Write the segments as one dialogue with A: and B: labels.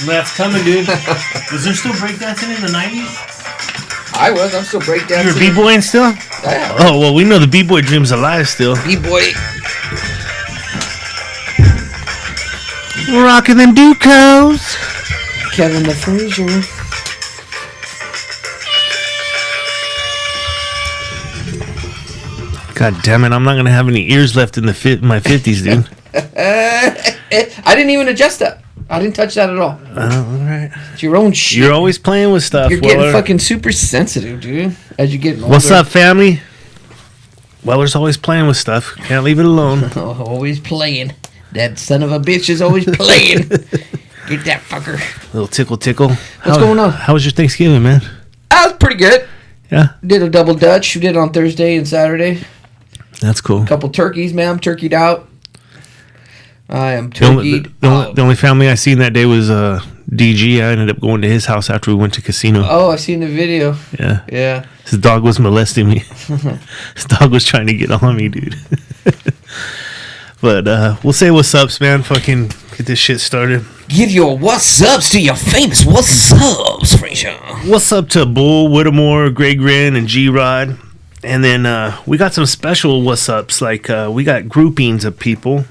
A: That's coming, dude. Was there still breakdancing in the 90s?
B: I'm still breakdancing.
A: You were b-boying still?
B: Yeah.
A: Oh, well, we know the b-boy dream's alive still.
B: B-boy.
A: Rocking them Ducos.
B: Kevin the Frasier.
A: God damn it, I'm not going to have any ears left in my 50s, dude.
B: I didn't even adjust that. I didn't touch that at all.
A: Oh, all right.
B: It's your own shit.
A: You're always playing with stuff,
B: You're getting fucking super sensitive, dude, as you get older.
A: What's up, family? Weller's always playing with stuff. Can't leave it alone.
B: Always playing. That son of a bitch is always playing. Get that fucker.
A: Little tickle.
B: What's going on?
A: How was your Thanksgiving, man?
B: That was pretty good.
A: Yeah.
B: Did a double Dutch. We did it on Thursday and Saturday.
A: That's cool.
B: A couple turkeys, man. I'm turkeyed out. I am turkeyed.
A: The only family I seen that day was DG. I ended up going to his house after we went to casino.
B: Oh, I seen the video.
A: Yeah.
B: Yeah.
A: His dog was molesting me. His dog was trying to get on me, dude. But we'll say what's ups, man. Fucking get this shit started.
B: Give your what's ups to your famous what's ups, Frasier.
A: What's up to Bull, Whittemore, Greg Grin, and G-Rod. And then we got some special what's ups. Like we got groupings of people.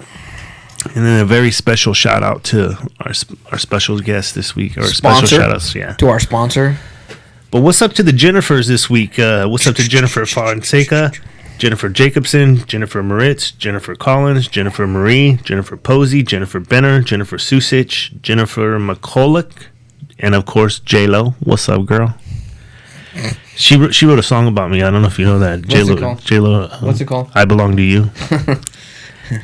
A: And then a very special shout out to our special guest this week. Or
B: Sponsor?
A: Special shout outs, yeah.
B: To our sponsor.
A: But what's up to the Jennifers this week? What's up to Jennifer Fonseca, Jennifer Jacobson, Jennifer Moritz, Jennifer Collins, Jennifer Marie, Jennifer Posey, Jennifer Benner, Jennifer Susich, Jennifer McCulloch, and of course J-Lo. What's up, girl? She wrote a song about me. I don't know if you know that. J-Lo.
B: What's it called?
A: I Belong to You.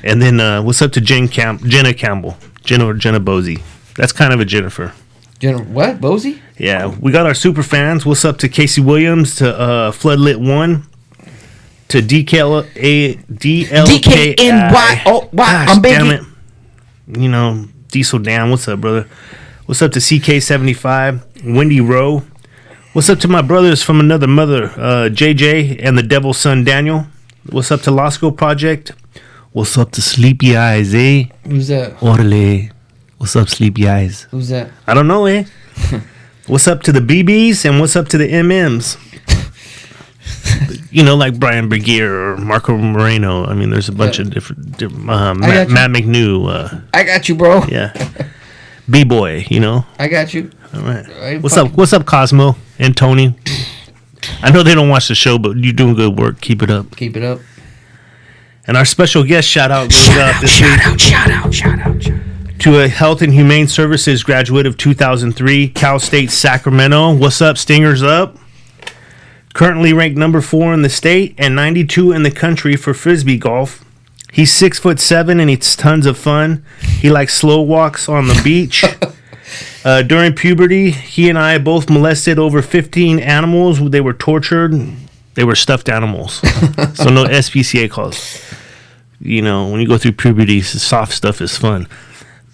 A: And then what's up to Jenna Campbell, Jenna Bosey. That's kind of a Jennifer.
B: Jenna what? Bosey?
A: Yeah, we got our super fans. What's up to Casey Williams, to Floodlit One, to DKNY.
B: Oh, wow.
A: Gosh,
B: I'm
A: damn
B: begging.
A: it. You know, Diesel Dan. What's up, brother? What's up to CK75, Wendy Rowe. What's up to my brothers from another mother, JJ and the Devil's Son Daniel. What's up to Lasco Project. What's up to Sleepy Eyes, eh?
B: Who's that?
A: Orale. What's up, Sleepy Eyes?
B: Who's that?
A: I don't know, eh? What's up to the BBs and what's up to the MMs? You know, like Brian Bergier or Marco Moreno. I mean, there's a bunch of different Matt McNew.
B: I got you, bro.
A: Yeah. B-boy, you know.
B: I got you.
A: All right. What's up, Cosmo and Tony? I know they don't watch the show, but you're doing good work. Keep it up.
B: Keep it up.
A: And our special guest shout out goes out this week. Shout out. To a Health and Humane Services graduate of 2003, Cal State Sacramento. What's up, Stingers up? Currently ranked number 4 in the state and 92 in the country for Frisbee golf. He's 6'7" and it's tons of fun. He likes slow walks on the beach. During puberty, he and I both molested over 15 animals. They were tortured. They were stuffed animals. So no SPCA calls. You know, when you go through puberty, soft stuff is fun.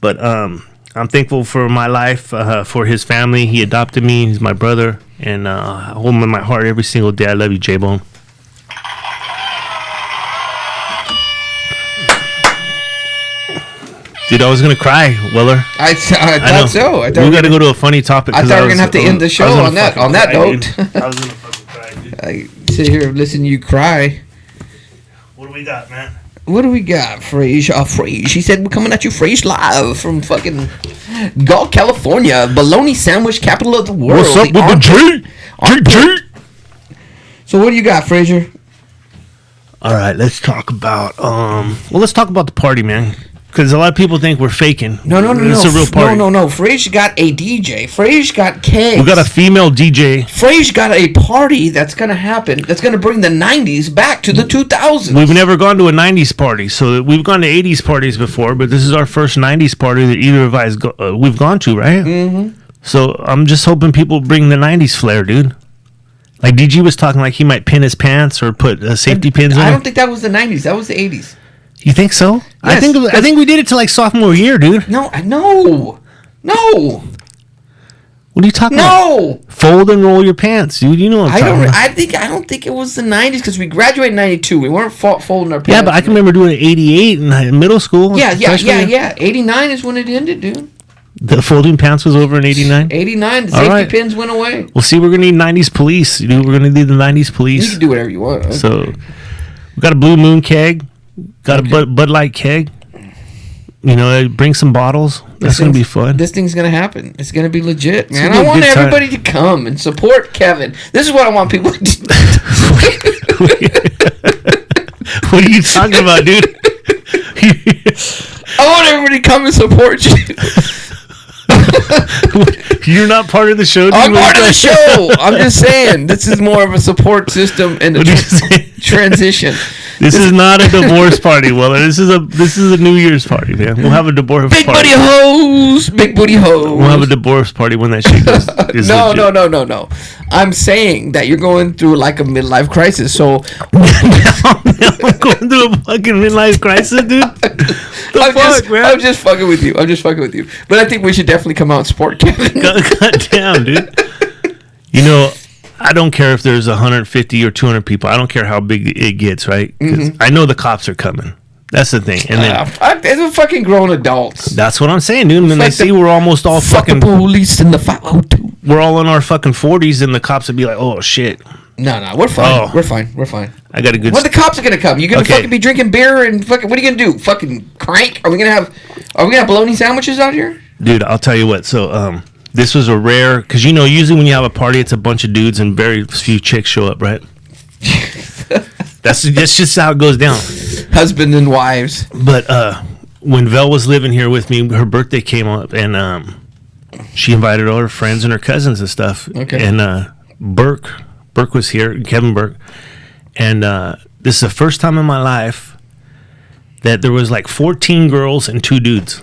A: But I'm thankful for my life, for his family. He adopted me. He's my brother. And I hold him in my heart every single day. I love you, J-Bone. Dude, I was going to cry, Weller.
B: I thought so.
A: We got to go to a funny topic.
B: I thought we were going to have to end the show on that note.
A: I was going to fucking cry, dude.
B: I sit here and listen to you cry.
A: What do we got, man?
B: What do we got, Frasier? Frasier. She said we're coming at you, Frasier, live from fucking Galt, California, bologna sandwich capital of the world.
A: What's up with the G?
B: So what do you got, Frasier?
A: All right, let's talk about let's talk about the party, man. Because a lot of people think we're faking.
B: No.
A: It's a real party.
B: No. Frasier got a DJ. Frasier got kegs.
A: We got a female DJ.
B: Frasier got a party that's going to happen. That's going to bring the 90s back to the 2000s.
A: We've never gone to a 90s party. So we've gone to 80s parties before, but this is our first 90s party that either of us we've gone to, right? Mm-hmm. So I'm just hoping people bring the 90s flair, dude. Like DG was talking like he might pin his pants or put safety pins in.
B: I don't think that was the 90s. That was the 80s.
A: You think so? Yes, I think we did it to like sophomore year, dude.
B: No.
A: What are you talking about? Fold and roll your pants, dude. You know what I'm talking about.
B: I don't think it was the 90s because we graduated in 92. We weren't folding our pants.
A: Yeah, but I can remember doing it 88 in middle school.
B: Yeah. 89 is when it ended, dude.
A: The folding pants was over in 89?
B: 89, the safety pins went away.
A: Well, see, we're going to need 90s police. We're going to need the 90s police.
B: You can do whatever you want. Okay.
A: So, we got a Blue Moon keg. Got a Bud Light keg. Bring some bottles. That's going to be fun.
B: This thing's going to happen. It's going to be legit, man. I want everybody to come and support Kevin. This is what I want people to do.
A: What are you talking about, dude?
B: I want everybody to come and support you.
A: You're not part of the show, dude?
B: I'm part of the show. I'm just saying, this is more of a support system and a transition.
A: This is not a divorce party, Weller. This is a New Year's party, man. We'll have a divorce party.
B: Big booty hoes.
A: We'll have a divorce party when that shit goes.
B: No. I'm saying that you're going through like a midlife crisis. So
A: I'm going through a fucking midlife crisis, dude.
B: I'm just fucking with you. But I think we should definitely come out and support Kevin.
A: God damn, dude. I don't care if there's 150 or 200 people. I don't care how big it gets, right? Because I know the cops are coming. That's the thing. And then
B: they're fucking grown adults.
A: That's what I'm saying, dude. When they see we're almost all fucking
B: police in the 502.
A: We're all in our fucking 40s, and the cops would be like, "Oh shit."
B: No, we're fine. We're fine.
A: I got a good.
B: When the cops are gonna come, you gonna fucking be drinking beer and fucking. What are you gonna do? Fucking crank? Are we gonna have bologna sandwiches out here?
A: Dude, I'll tell you what. So, this was a rare, because usually when you have a party, it's a bunch of dudes and very few chicks show up, right? That's just how it goes down.
B: Husband and wives.
A: But when Vel was living here with me, her birthday came up, and she invited all her friends and her cousins and stuff.
B: Okay.
A: And Burke was here, Kevin Burke, and this is the first time in my life that there was like 14 girls and 2 dudes.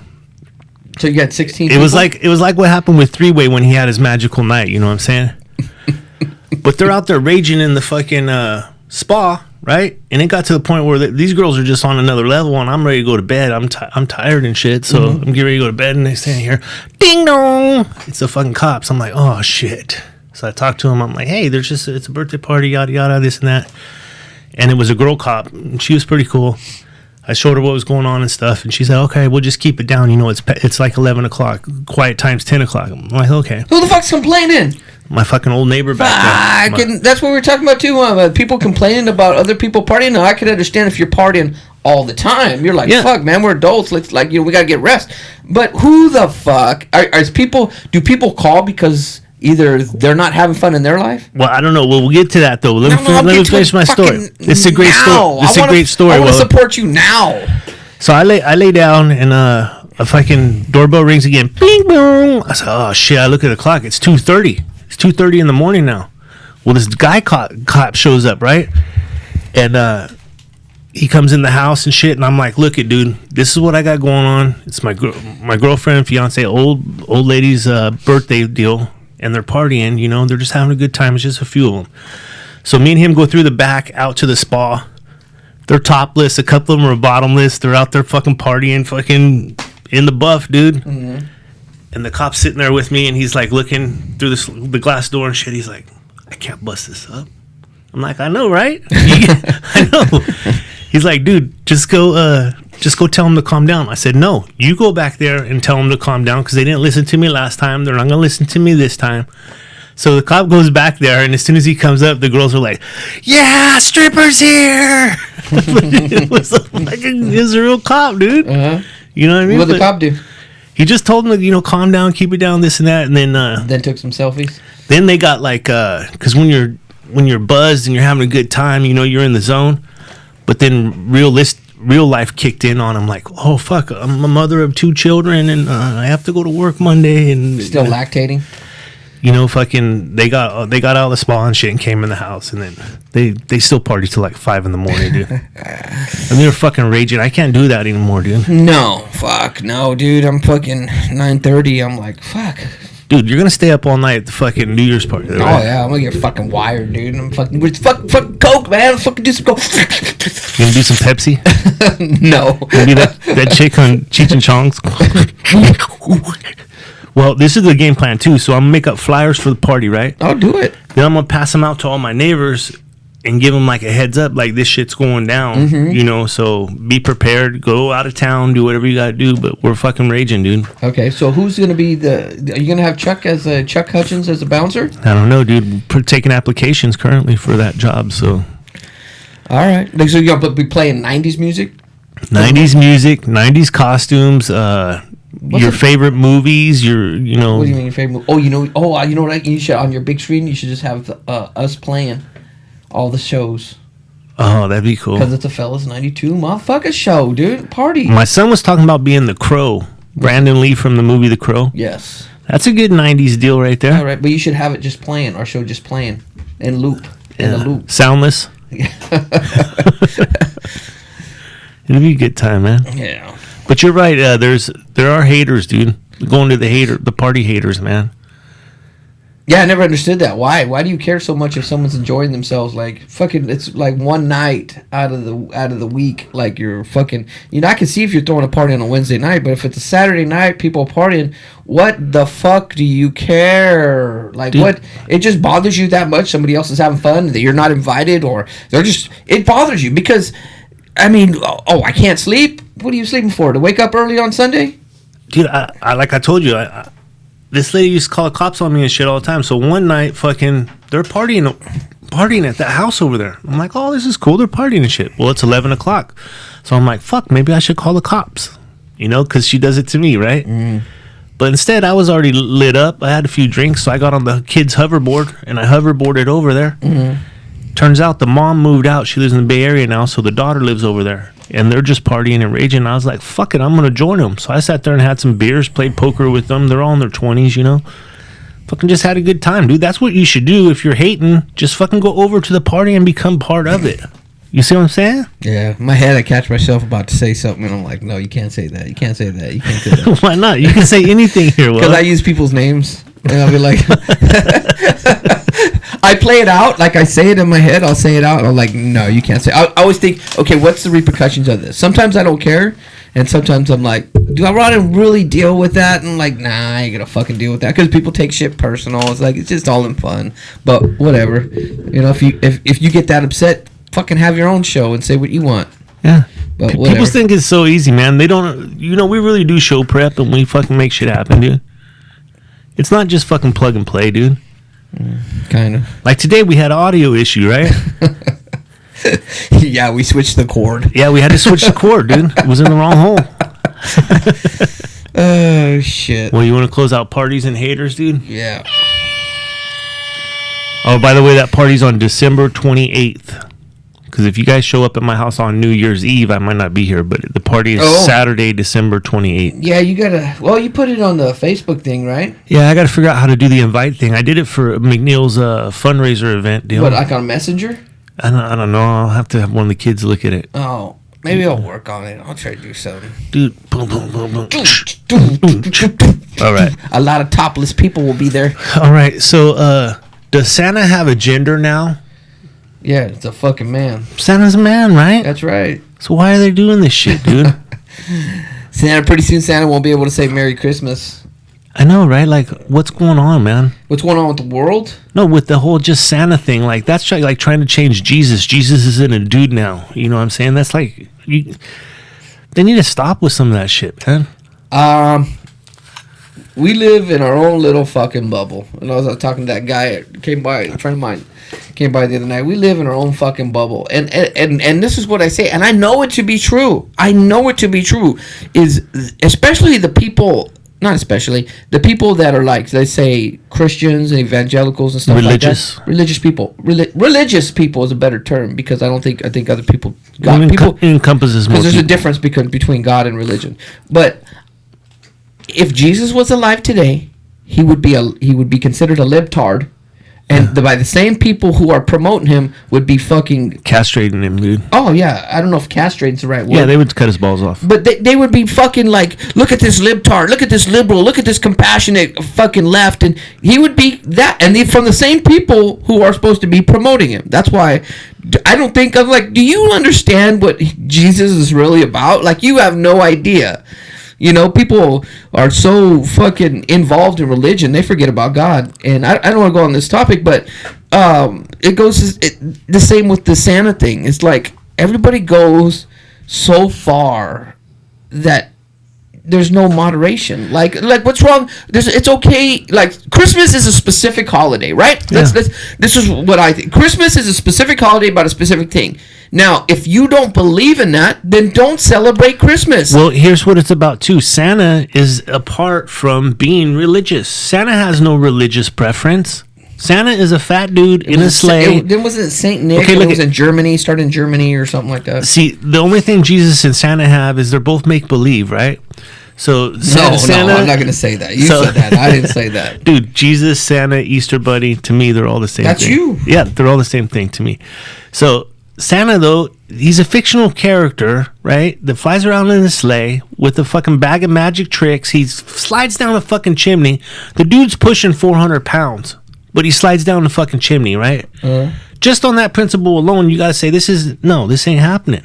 B: So you got 16
A: It was like what happened with Three-Way when he had his magical night, you know what I'm saying? But they're out there raging in the fucking spa, right? And it got to the point where these girls are just on another level, and I'm ready to go to bed. I'm tired and shit, so I'm getting ready to go to bed, and they stand here, ding dong! It's the fucking cops. I'm like, oh shit. So I talked to him. I'm like, hey, it's a birthday party, yada yada, this and that. And it was a girl cop, and she was pretty cool. I showed her what was going on and stuff, and she said, okay, we'll just keep it down. It's like 11 o'clock. Quiet time's 10 o'clock. I'm like, okay.
B: Who the fuck's complaining?
A: My fucking old neighbor back there.
B: That's what we were talking about, too. People complaining about other people partying. Now, I could understand if you're partying all the time. You're like, fuck, man, we're adults. Let's, we got to get rest. But who the fuck? Do people call because either they're not having fun in their life?
A: Well, I don't know. Well, we'll get to that, though. Let me finish my story. It's a great story. It's a great story.
B: I want to support you now.
A: So I lay down, and a fucking doorbell rings again. Bing, boom. I said, oh, shit. I look at the clock. It's 2:30. It's 2:30 in the morning now. Well, this guy cop shows up, right? And he comes in the house and shit, and I'm like, look it, dude. This is what I got going on. It's my girlfriend, fiance, old lady's birthday deal. And they're partying, they're just having a good time. It's just a few of them. So me and him go through the back out to the spa. They're topless. A couple of them are bottomless. They're out there fucking partying, fucking in the buff, dude. Mm-hmm. And the cop's sitting there with me, and he's like looking through the glass door and shit. He's like, I can't bust this up. I'm like, I know, right? I know. He's like, dude, just go tell them to calm down. I said, no, you go back there and tell them to calm down because they didn't listen to me last time. They're not going to listen to me this time. So the cop goes back there, and as soon as he comes up, the girls are like, yeah, strippers here. It was a real cop, dude. Uh-huh. You know what I mean?
B: What did the cop do?
A: He just told them to, calm down, keep it down, this and that. And then
B: took some selfies.
A: Then they got like, because when you're buzzed and you're having a good time, you're in the zone. But then real life kicked in on him, like, oh fuck, I'm a mother of 2 children, and I have to go to work Monday, and
B: still lactating.
A: Fucking they got out of the spa and shit and came in the house, and then they still party till like 5 a.m, dude. And they're fucking raging. I can't do that anymore, dude.
B: No, fuck, no, dude. I'm fucking 9:30. I'm like, fuck.
A: Dude, you're gonna stay up all night at the fucking New Year's party, right?
B: Oh yeah, I'm gonna get fucking wired, dude. I'm fucking coke, man. Fucking do some coke.
A: You gonna do some Pepsi?
B: No.
A: Gonna be that chick on Cheech and Chong's. Well, this is the game plan too. So I'm gonna make up flyers for the party, right?
B: I'll do it.
A: Then I'm gonna pass them out to all my neighbors, and give them like a heads up, like this shit's going down, you know. So be prepared. Go out of town, do whatever you gotta do. But we're fucking raging, dude.
B: Okay, so who's gonna be Are you gonna have Chuck Hutchins as a bouncer?
A: I don't know, dude. We're taking applications currently for that job. So,
B: all right. So you're gonna be playing '90s music.
A: '90s music, '90s costumes. Your favorite movies.
B: What do you mean your favorite? You know what? You should on your big screen. You should just have us playing all the shows.
A: Oh, that'd be cool.
B: Because it's a Fellas 92 motherfucker show, dude. Party.
A: My son was talking about being the Crow. Brandon Lee from the movie The Crow.
B: Yes.
A: That's a good 90s deal right there.
B: All right, but you should have it just playing. Our show just playing. In loop. In the loop.
A: Soundless. It'll be a good time, man.
B: Yeah.
A: But you're right. There are haters, dude. Going to the party haters, man.
B: Yeah, I never understood that. Why? Why do you care so much if someone's enjoying themselves? Like fucking, it's like one night out of the week. Like you're fucking. I can see if you're throwing a party on a Wednesday night, but if it's a Saturday night, people are partying. What the fuck do you care? Like, dude, what? It just bothers you that much? Somebody else is having fun that you're not invited, or they're just. It bothers you because, I mean, I can't sleep. What are you sleeping for? To wake up early on Sunday?
A: Dude, I like I told you, this lady used to call the cops on me and shit all the time. So one night, fucking, they're partying at that house over there. I'm like, oh, this is cool. They're partying and shit. Well, it's 11 o'clock. So I'm like, fuck, maybe I should call the cops. Because she does it to me, right? Mm. But instead, I was already lit up. I had a few drinks, so I got on the kid's hoverboard, and I hoverboarded over there. Mm-hmm. Turns out the mom moved out. She lives in the Bay Area now, so the daughter lives over there. And they're just partying and raging. I was like, fuck it, I'm going to join them. So I sat there and had some beers, played poker with them. They're all in their 20s, Fucking just had a good time, dude. That's what you should do. If you're hating, just fucking go over to the party and become part of it. You see what I'm saying?
B: Yeah. In my head, I catch myself about to say something, and I'm like, no, you can't say that. You can't say that. You can't say that.
A: Why not? You can say anything here.
B: Because I use people's names. And I'll be like... I play it out, like I say it in my head, I'll say it out, and I'm like, no, you can't say it. I always think, okay, what's the repercussions of this? Sometimes I don't care, and sometimes I'm like, do I want to really deal with that? And I'm like, nah, I ain't gonna fucking deal with that, because people take shit personal. It's like, it's just all in fun, but whatever. If you get that upset, fucking have your own show and say what you want.
A: Yeah.
B: But
A: people think it's so easy, man. They don't, we really do show prep, and we fucking make shit happen, dude. It's not just fucking plug and play, dude.
B: Kind of.
A: Like today, we had an audio issue, right?
B: Yeah, we switched the cord.
A: Yeah, we had to switch the cord, dude. It was in the wrong hole.
B: Oh, shit.
A: Well, you want to close out parties and haters, dude?
B: Yeah.
A: Oh, by the way, that party's on December 28th. Because if you guys show up at my house on New Year's Eve, I might not be here. But the party is Saturday, December 28th.
B: Yeah, you gotta... Well, you put it on the Facebook thing, right?
A: Yeah, I gotta figure out how to do the invite thing. I did it for McNeil's fundraiser event deal.
B: What, like on Messenger?
A: I don't know. I'll have to have one of the kids look at it.
B: Oh, maybe I'll work on it. I'll try to do something.
A: Dude, boom, boom, boom, boom. All right.
B: A lot of topless people will be there.
A: All right. So, does Santa have a gender now?
B: Yeah, it's a fucking man.
A: Santa's a man, right?
B: That's right.
A: So why are they doing this shit, dude?
B: Pretty soon Santa won't be able to say Merry Christmas.
A: I know, right? Like, what's going on, man?
B: What's going on with the world?
A: No, with the whole just Santa thing. Like, that's like trying to change Jesus. Jesus isn't a dude now. You know what I'm saying? That's like... they need to stop with some of that shit, man.
B: We live in our own little fucking bubble. And I was talking to that guy, came by, a friend of mine, came by the other night. We live in our own fucking bubble. And this is what I say, and I know it to be true. I know it to be true. Is especially the people, not especially, the people that are like, they say Christians and evangelicals and stuff
A: religious.
B: like that. Religious people. Religious people is a better term, because I think other people...
A: encompasses more.
B: Because there's a difference between God and religion. But... if Jesus was alive today, he would be considered a libtard, and by the same people who are promoting him would be fucking
A: castrating him, dude.
B: Oh yeah, I don't know if castrating's the right word.
A: Yeah, they would cut his balls off.
B: But they would be fucking like, look at this libtard, look at this liberal, look at this compassionate fucking left, and he would be that, and from the same people who are supposed to be promoting him. That's why I don't think of like, do you understand what Jesus is really about? Like, you have no idea. You know, people are so fucking involved in religion, they forget about God. And I don't want to go on this topic, but it goes the same with the Santa thing. It's like everybody goes so far that there's no moderation. Like what's wrong? It's okay. Like Christmas is a specific holiday, right?
A: Yeah.
B: This is what I think. Christmas is a specific holiday about a specific thing. Now, if you don't believe in that, then don't celebrate Christmas.
A: Well, here's what it's about too. Santa is apart from being religious. Santa has no religious preference. Santa is a fat dude in a sleigh.
B: Then wasn't it Saint Nick?
A: Okay,
B: it was in Germany, started in Germany or something like that.
A: See, the only thing Jesus and Santa have is they're both make believe, right? So Santa,
B: no, I'm not going to say that. You said that. I didn't say that.
A: Dude, Jesus, Santa, Easter Bunny, to me, they're all the same thing.
B: That's you.
A: Yeah, they're all the same thing to me. So Santa, though, he's a fictional character, right? That flies around in a sleigh with a fucking bag of magic tricks. He slides down a fucking chimney. The dude's pushing 400 pounds, but he slides down the fucking chimney, right? Just on that principle alone, you got to say, this ain't happening.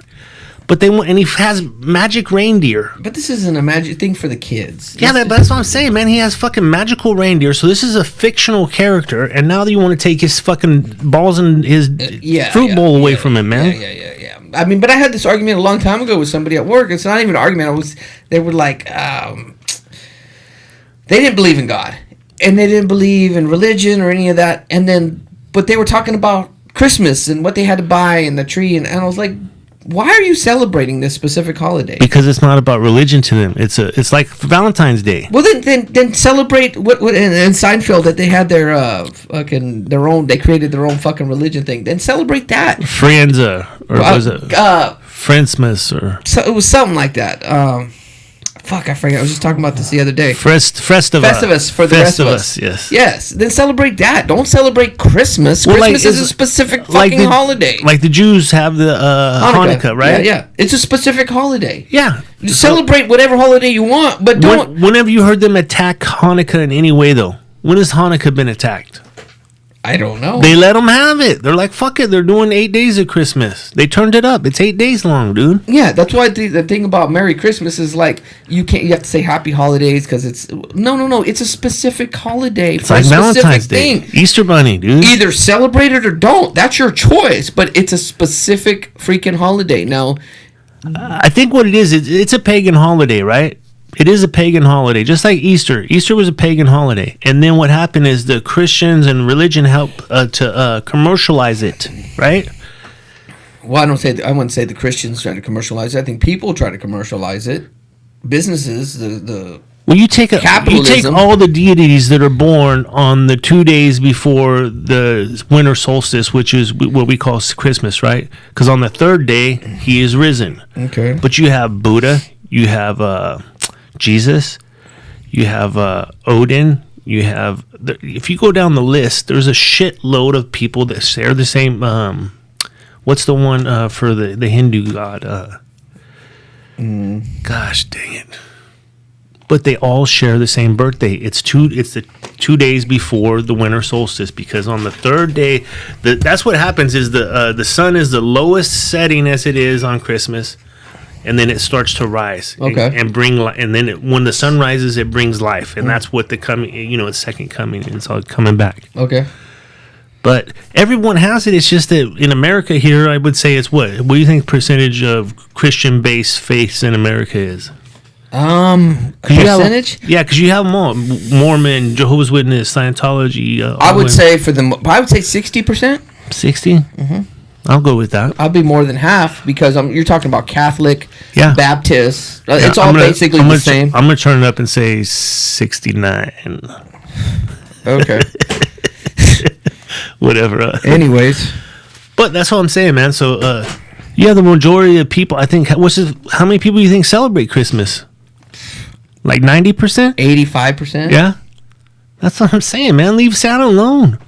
A: But and he has magic reindeer.
B: But this isn't a magic thing for the kids.
A: Yeah, that's what I'm saying, man. He has fucking magical reindeer. So this is a fictional character, and now you want to take his fucking balls and his fruit bowl away from him, man.
B: Yeah. I mean, but I had this argument a long time ago with somebody at work. It's not even an argument. They were like, they didn't believe in God, and they didn't believe in religion or any of that. But they were talking about Christmas and what they had to buy and the tree, and I was like, why are you celebrating this specific holiday?
A: Because it's not about religion to them. It's like Valentine's Day.
B: Well, then celebrate what in Seinfeld that they had their own. They created their own fucking religion thing. Then celebrate that.
A: Frienza, or was it Friendsmas, or
B: so it was something like that. Fuck, I forget. I was just talking about this the other day.
A: Festivus
B: for the rest of us. Yes. Then celebrate that. Don't celebrate Christmas. Well, Christmas is a specific fucking holiday.
A: Like the Jews have the Hanukkah, right?
B: Yeah. It's a specific holiday.
A: Yeah.
B: Celebrate whatever holiday you want, but don't.
A: Whenever you heard them attack Hanukkah in any way, though, when has Hanukkah been attacked?
B: I don't know.
A: They let them have it. They're like, fuck it. They're doing 8 days of Christmas. They turned it up. It's 8 days long, dude.
B: Yeah, that's why the thing about Merry Christmas is like you have to say Happy Holidays because it's no. It's a specific holiday.
A: It's like Valentine's Day, Easter Bunny, dude.
B: Either celebrate it or don't. That's your choice. But it's a specific freaking holiday. Now,
A: I think what it is, it's a pagan holiday, right? It is a pagan holiday, just like Easter. Easter was a pagan holiday. And then what happened is the Christians and religion helped to commercialize it, right?
B: Well, I wouldn't say the Christians try to commercialize it. I think people try to commercialize it. Businesses,
A: well, you take all the deities that are born on the 2 days before the winter solstice, which is what we call Christmas, right? Because on the third day, he is risen.
B: Okay.
A: But you have Buddha, you have Jesus, you have Odin, you have if you go down the list, there's a shitload of people that share the same what's the one for the Hindu god, gosh dang it, but they all share the same birthday. It's the 2 days before the winter solstice, because on the third day that's what happens is the sun is the lowest setting as it is on Christmas. And then it starts to rise, and bring, and then when the sun rises, it brings life, and that's what it's second coming, and it's all coming back.
B: Okay.
A: But everyone has it. It's just that in America here, I would say it's what? What do you think percentage of Christian-based faiths in America is?
B: Percentage?
A: Because you have them all: Mormon, Jehovah's Witness, Scientology.
B: I would say 60%.
A: 60. Mm-hmm. I'll go with that.
B: I'll be more than half because you're talking about Catholic, Baptist. It's all basically the same.
A: I'm going to turn it up and say 69.
B: Okay.
A: Whatever.
B: Anyways.
A: But that's what I'm saying, man. So, the majority of people, I think, how many people do you think celebrate Christmas? Like 90%?
B: 85%?
A: Yeah. That's what I'm saying, man. Leave Santa alone.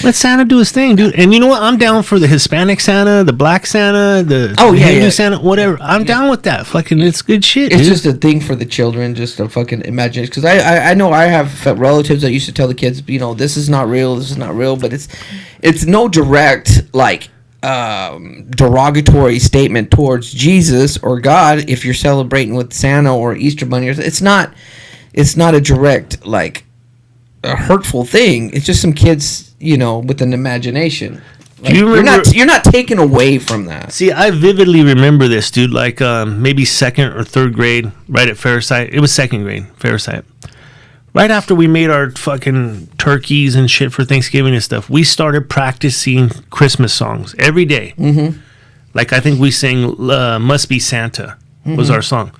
A: Let Santa do his thing, dude. And you know what? I'm down for the Hispanic Santa, the Black Santa, the Hindu Santa, whatever. I'm down with that. Fucking, it's good shit.
B: It's
A: dude.
B: just a thing for the children, just to fucking imagine. Because I know I have relatives that used to tell the kids, this is not real, but it's no direct derogatory statement towards Jesus or God if you're celebrating with Santa or Easter Bunny. It's not a direct, like, a hurtful thing. It's just some kids, with an imagination. Like,
A: do you remember,
B: you're not taken away from that.
A: See, I vividly remember this, dude. Like maybe second or third grade, right at Fairsight. It was second grade, Fairsight. Right after we made our fucking turkeys and shit for Thanksgiving and stuff, we started practicing Christmas songs every day. Mm-hmm. Like I think we sang "Must Be Santa" was our song.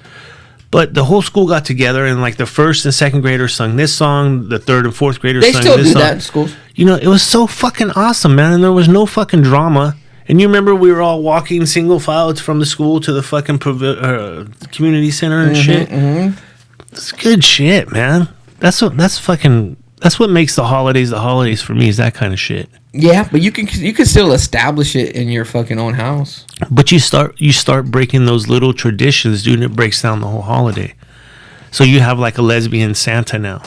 A: But the whole school got together, and like the first and second graders sung this song, the third and fourth graders sung this song. They still do that in schools. It was so fucking awesome, man, and there was no fucking drama. And you remember we were all walking single file from the school to the fucking community center and shit. Mm-hmm. It's good shit, man. That's what makes the holidays for me, is that kind of shit.
B: Yeah, but you can still establish it in your fucking own house.
A: But you start breaking those little traditions, dude, and it breaks down the whole holiday. So you have like a lesbian Santa now.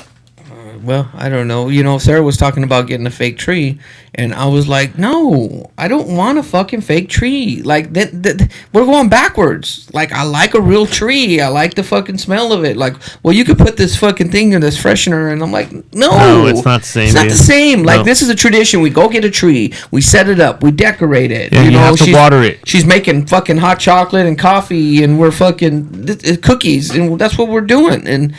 B: Well, I don't know. Sarah was talking about getting a fake tree, and I was like, no, I don't want a fucking fake tree. Like, we're going backwards. Like, I like a real tree. I like the fucking smell of it. Like, well, you could put this fucking thing in this freshener, and I'm like, no,
A: it's not the same.
B: It's not the same. Like, this is a tradition. We go get a tree. We set it up. We decorate it.
A: Yeah, you have to water it.
B: She's making fucking hot chocolate and coffee, and we're fucking cookies, and that's what we're doing. And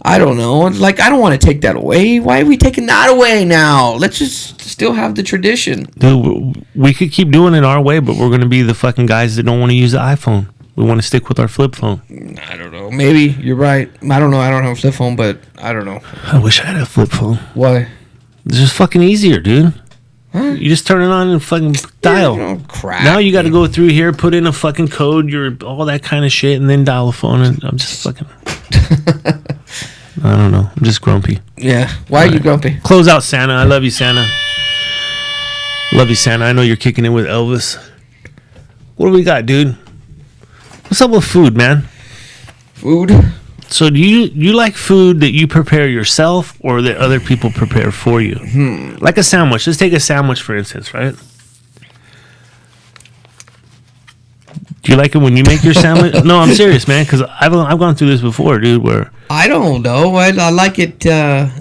B: I don't know. Like, I don't want to take that away. Why are we taking that away now? Let's just still have the tradition.
A: Dude, we could keep doing it our way, but we're going to be the fucking guys that don't want to use the iPhone. We want to stick with our flip phone.
B: I don't know. Maybe. You're right. I don't know. I don't have a flip phone, but I don't know.
A: I wish I had a flip phone.
B: Why?
A: It's just fucking easier, dude. Huh? You just turn it on and fucking dial.
B: Crap.
A: Now you got to go through here, put in a fucking code, all that kind of shit, and then dial a phone. And I'm just fucking... I don't know. I'm just grumpy.
B: Yeah. Why are you grumpy?
A: Close out, Santa. I love you, Santa. Love you, Santa. I know you're kicking in with Elvis. What do we got, dude? What's up with food, man?
B: Food?
A: So do you like food that you prepare yourself or that other people prepare for you? Like a sandwich. Let's take a sandwich, for instance, right? Do you like it when you make your sandwich? No, I'm serious, man, because I've gone through this before, dude, where...
B: I don't know. I like it. To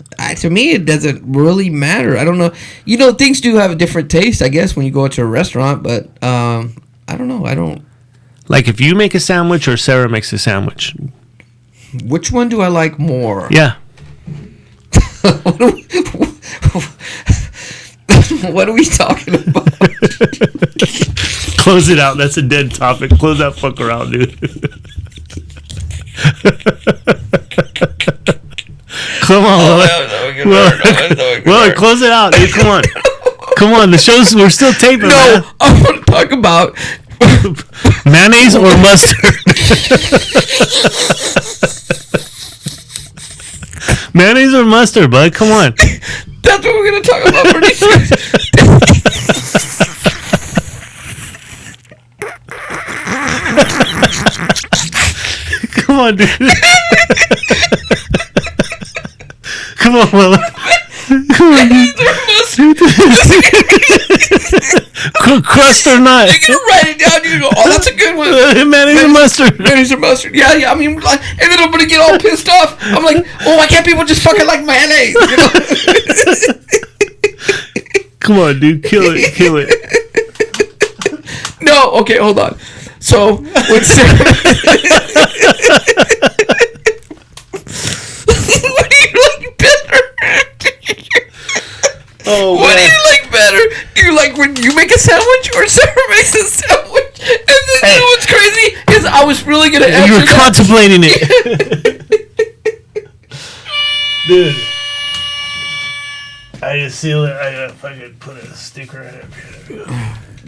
B: me, it doesn't really matter. I don't know. Things do have a different taste, I guess, when you go to a restaurant, but I don't know. I don't...
A: Like, if you make a sandwich or Sarah makes a sandwich...
B: Which one do I like more?
A: Yeah.
B: What are we talking about?
A: Close it out. That's a dead topic. Close that fucker out, dude. Come on, Well, close it out, dude. Come on. Come on. The show's... We're still taping, man.
B: I want to talk about...
A: mayonnaise or mustard? Mayonnaise or mustard, bud? Come on.
B: That's what we're going to talk about pretty soon.
A: Come on, dude. Come on, Will. Come on, dude. Crust or not?
B: You're gonna write it down. You go, oh, that's a good one.
A: Mayonnaise or mustard?
B: Mayonnaise or mustard? Yeah. I mean, and then I'm gonna get all pissed off. I'm like, oh, why can't people just fucking like mayonnaise?
A: Come on, dude, kill it.
B: No, okay, hold on. So when Sarah, what do you like better? What do you like better? Do you like when you make a sandwich or Sarah makes a sandwich? And then you know what's crazy is I was really gonna answer.
A: You were contemplating it, dude. I just seal it. I gotta fucking put a sticker in it.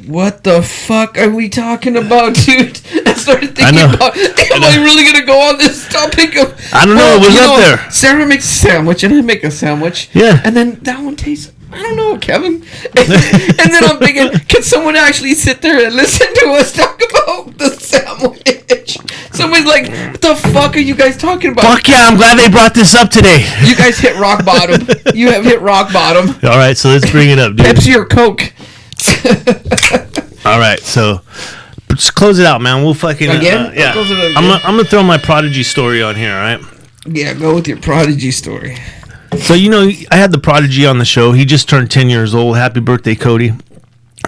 B: What the fuck are we talking about, dude? I started thinking about, am I really going to go on this topic of...
A: I don't know, it was up there.
B: Sarah makes a sandwich, and I make a sandwich.
A: Yeah.
B: And then that one tastes... I don't know, Kevin. And then I'm thinking, can someone actually sit there and listen to us talk about the sandwich? Somebody's like, what the fuck are you guys talking about?
A: Fuck yeah, I'm glad they brought this up today.
B: You guys hit rock bottom. You have hit rock bottom.
A: All right, so let's bring it up, dude.
B: Pepsi or Coke?
A: All right, so just close it out, man. We'll fucking
B: again.
A: Yeah,
B: Close it
A: I'm gonna throw my Prodigy story on here. All right.
B: Yeah, go with your Prodigy story.
A: So I had the Prodigy on the show. He just turned 10 years old. Happy birthday, Cody!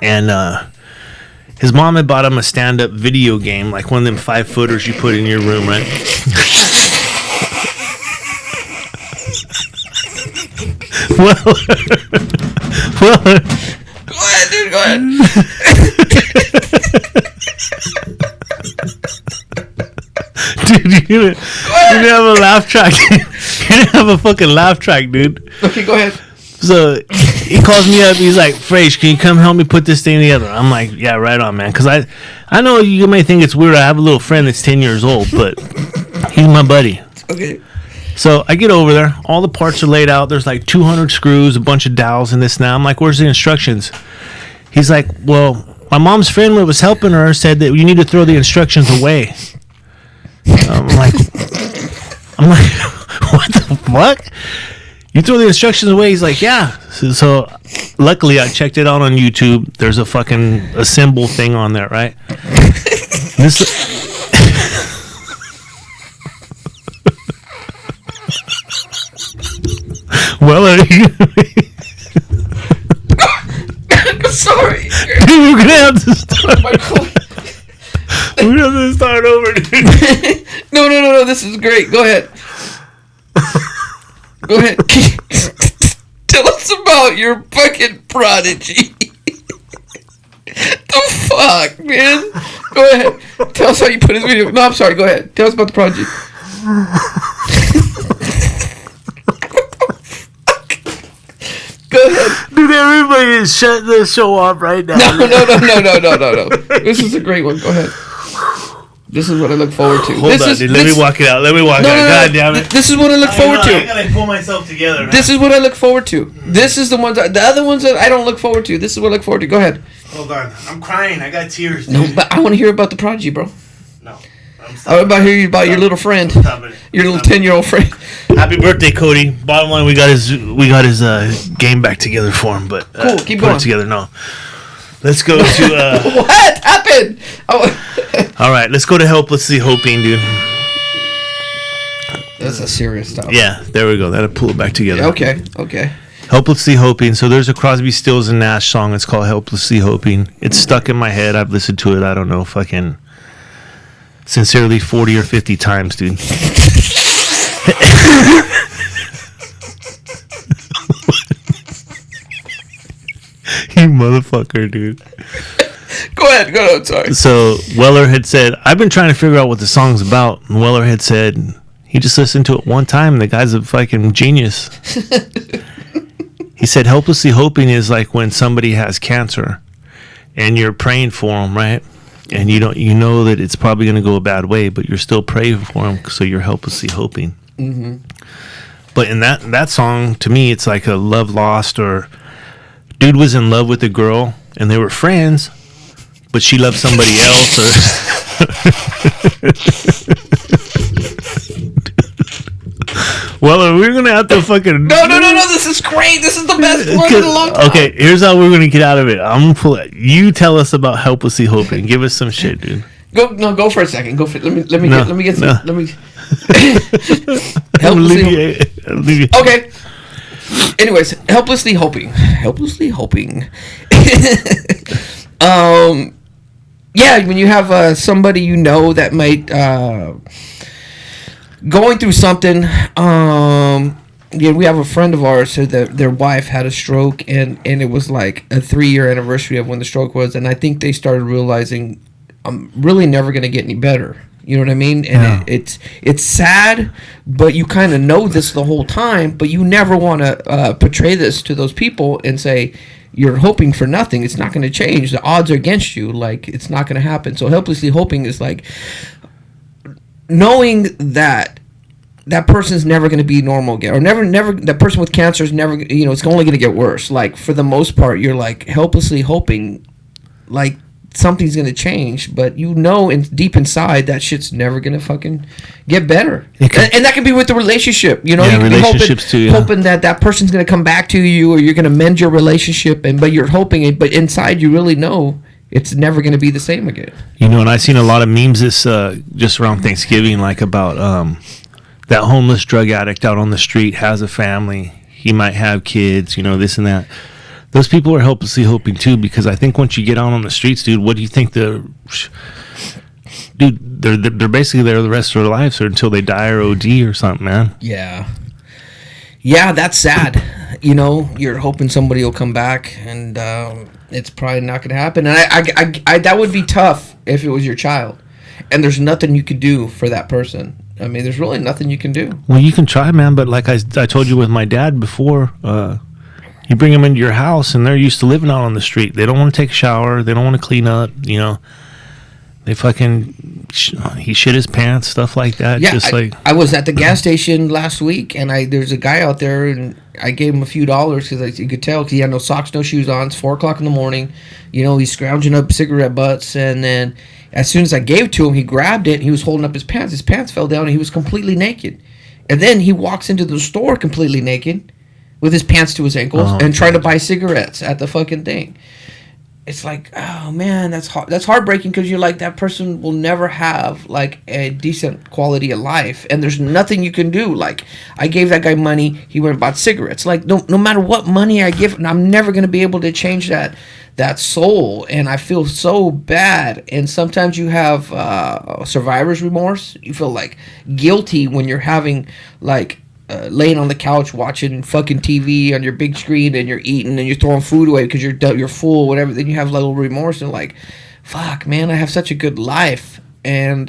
A: And his mom had bought him a stand-up video game, like one of them 5-footers you put in your room, right? well,
B: go ahead, dude. Go ahead.
A: Dude, you didn't have a laugh track. You didn't have a fucking laugh track, dude.
B: Okay, go ahead.
A: So he calls me up. He's like, Frasier, can you come help me put this thing together? I'm like, yeah, right on, man. Because I know you may think it's weird. I have a little friend that's 10 years old, but he's my buddy.
B: Okay.
A: So I get over there. All the parts are laid out. There's like 200 screws, a bunch of dowels, and this and that. I'm like, where's the instructions? He's like, well, my mom's friend that was helping her said that you need to throw the instructions away. I'm like, what the fuck? You throw the instructions away? He's like, yeah. So luckily I checked it out on YouTube. There's a fucking symbol thing on there, right? Well,
B: sorry.
A: Dude, we're gonna have to start. We're gonna have to start over, dude.
B: No. This is great. Go ahead. Go ahead. Tell us about your fucking Prodigy. The fuck, man? Go ahead. Tell us how you put his video. No, I'm sorry. Go ahead. Tell us about the Prodigy. Go ahead.
A: Dude, everybody is shutting this show off right now.
B: No. This is a great one. Go ahead. This is what I look forward to.
A: Hold on, dude. Let me walk it out. God damn it.
B: This is what I look forward to.
A: I gotta pull myself together, man.
B: This is what I look forward to. This is the ones. The other ones that I don't look forward to. This is what I look forward to. Go ahead.
A: Hold on. I'm crying. I got tears, dude.
B: No, but I want to hear about the Prodigy, bro.
A: No.
B: I want to hear about your little friend. Your little 10-year-old friend.
A: Happy birthday, Cody. Bottom line, we got his game back together for him, but
B: cool. Keep
A: put
B: going.
A: it together. No. Let's go to
B: what happened?
A: All right, let's go to helplessly hoping, dude.
B: That's a serious topic.
A: Yeah, there we go. That'll pull it back together.
B: Okay.
A: Helplessly hoping. So there's a Crosby, Stills, and Nash song. It's called Helplessly Hoping. It's stuck in my head. I've listened to it, I don't know, fucking sincerely 40 or 50 times, dude. You motherfucker, dude.
B: Go ahead. Sorry.
A: So Weller had said, I've been trying to figure out what the song's about. And Weller had said, he just listened to it one time. And the guy's a fucking genius. He said, helplessly hoping is like when somebody has cancer and you're praying for them, right? And you know that it's probably going to go a bad way, but you're still praying for them. So you're helplessly hoping.
B: Mm-hmm.
A: But in that song, to me, it's like a love lost, or dude was in love with a girl and they were friends, but she loved somebody else. Well, we're gonna have to fucking
B: no. This is great. This is the best one in a long time.
A: Okay, here's how we're gonna get out of it. I'm gonna pull it. You tell us about helplessly hoping. Give us some shit, dude.
B: Go for a second. Go for it. Let me get some.
A: No.
B: Let me.
A: Helplessly.
B: Okay. Anyways, helplessly hoping. Yeah, when you have somebody you know that might going through something. Yeah, we have a friend of ours said that their wife had a stroke, and it was like a 3-year anniversary of when the stroke was, and I think they started realizing I'm really never gonna get any better. You know what I mean? And
A: yeah.
B: It's sad, but you kind of know this the whole time, but you never want to portray this to those people and say you're hoping for nothing. It's not going to change. The odds are against you. Like, it's not going to happen. So helplessly hoping is like knowing that that person's never going to be normal again, or never that person with cancer is never, it's only going to get worse. Like, for the most part, you're like helplessly hoping like something's gonna change, but deep inside that shit's never gonna fucking get better. And that can be with the relationship, you can
A: relationships
B: be hoping that person's gonna come back to you, or you're gonna mend your relationship, but you're hoping it, but inside you really know it's never going to be the same again.
A: You know, and I've seen a lot of memes this just around Thanksgiving, like about that homeless drug addict out on the street has a family. He might have kids, you know, this and that. Those people are helplessly hoping too, because I think once you get out on the streets, dude, what do you think they're basically there the rest of their lives, or until they die or OD or something, man.
B: Yeah, that's sad. You know, you're hoping somebody will come back, and it's probably not going to happen. And I that would be tough if it was your child, and there's nothing you could do for that person. I mean, there's really nothing you can do.
A: Well, you can try, man, but like I told you with my dad before, you bring them into your house, and they're used to living out on the street. They don't want to take a shower. They don't want to clean up, you know. They fucking, he shit his pants, stuff like that.
B: Yeah, I was at the gas station last week, and there's a guy out there, and I gave him a few dollars because you could tell because he had no socks, no shoes on. It's 4 o'clock in the morning. You know, he's scrounging up cigarette butts, and then as soon as I gave it to him, he grabbed it, and he was holding up his pants. His pants fell down, and he was completely naked. And then he walks into the store completely naked with his pants to his ankles and trying to buy cigarettes at the fucking thing. It's like, oh man, that's heartbreaking, because you're like, that person will never have like a decent quality of life, and there's nothing you can do. Like, I gave that guy money, he went and bought cigarettes. Like, no matter what money I give, I'm never going to be able to change that soul, and I feel so bad. And sometimes you have survivor's remorse. You feel like guilty when you're having like laying on the couch watching fucking TV on your big screen, and you're eating and you're throwing food away because you're full, whatever. Then you have a little remorse and like, fuck, man, I have such a good life, and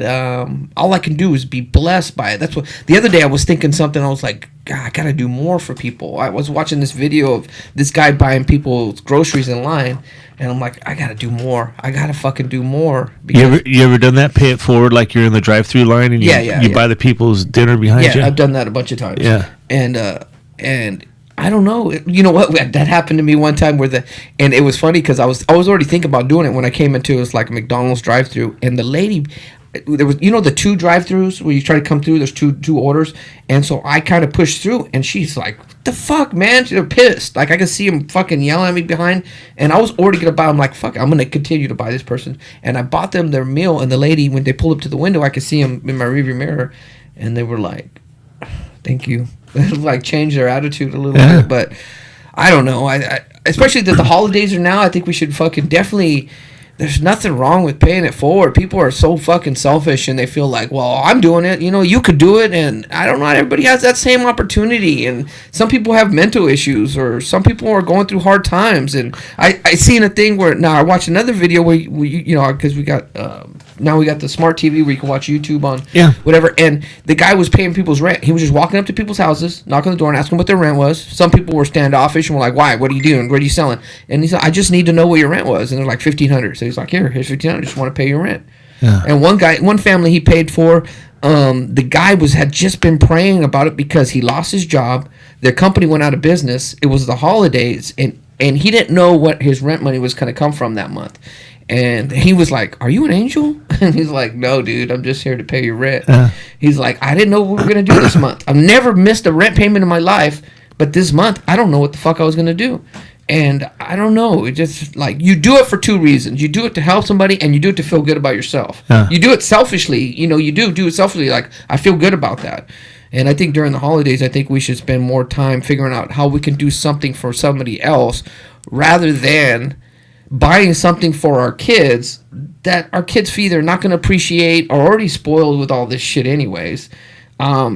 B: all I can do is be blessed by it. That's what the other day I was thinking something. I was like, God, I gotta do more for people. I was watching this video of this guy buying people's groceries in line, and I'm like, I gotta do more. I gotta fucking do more.
A: You ever done that? Pay it forward, like you're in the drive-through line and you buy the people's dinner behind you?
B: Yeah, I've done that a bunch of times.
A: Yeah.
B: And I don't know. You know what? That happened to me one time and it was funny because I was already thinking about doing it when I came into, it was like a McDonald's drive-through, and the lady, there was, you know, the 2 drive-throughs where you try to come through, there's two orders, and so I kind of pushed through, and she's like, what the fuck, man? They're pissed. Like, I could see him fucking yelling at me behind, and I was already gonna buy. I'm like, fuck, I'm gonna continue to buy this person, and I bought them their meal, and the lady, when they pulled up to the window, I could see them in my rearview mirror, and they were like, thank you. Like, changed their attitude a little bit, but I don't know. I especially that the holidays are now, I think we should fucking definitely. There's nothing wrong with paying it forward. People are so fucking selfish, and they feel like, well, I'm doing it. You know, you could do it, and I don't know. Everybody has that same opportunity, and some people have mental issues, or some people are going through hard times. And I seen a thing where now I watched another video where you know, because we got now we got the smart TV where you can watch YouTube on whatever, and the guy was paying people's rent. He was just walking up to people's houses, knocking on the door, and asking what their rent was. Some people were standoffish and were like, why? What are you doing? What are you selling? And he said, I just need to know what your rent was. And they're like $1,500. So he's like, here's $1,500. I just want to pay your rent. Yeah. And one family he paid for, the guy had just been praying about it because he lost his job. Their company went out of business. It was the holidays, and he didn't know what his rent money was going to come from that month. And he was like, are you an angel? And he's like, no, dude, I'm just here to pay your rent. He's like, I didn't know what we were going to do this month. I've never missed a rent payment in my life, but this month, I don't know what the fuck I was going to do. And I don't know. It just, like, you do it for 2 reasons. You do it to help somebody, and you do it to feel good about yourself. You do it selfishly. You know, you do it selfishly. Like, I feel good about that. And I think during the holidays, I think we should spend more time figuring out how we can do something for somebody else rather than buying something for our kids that our kids either not going to appreciate or already spoiled with all this shit anyways.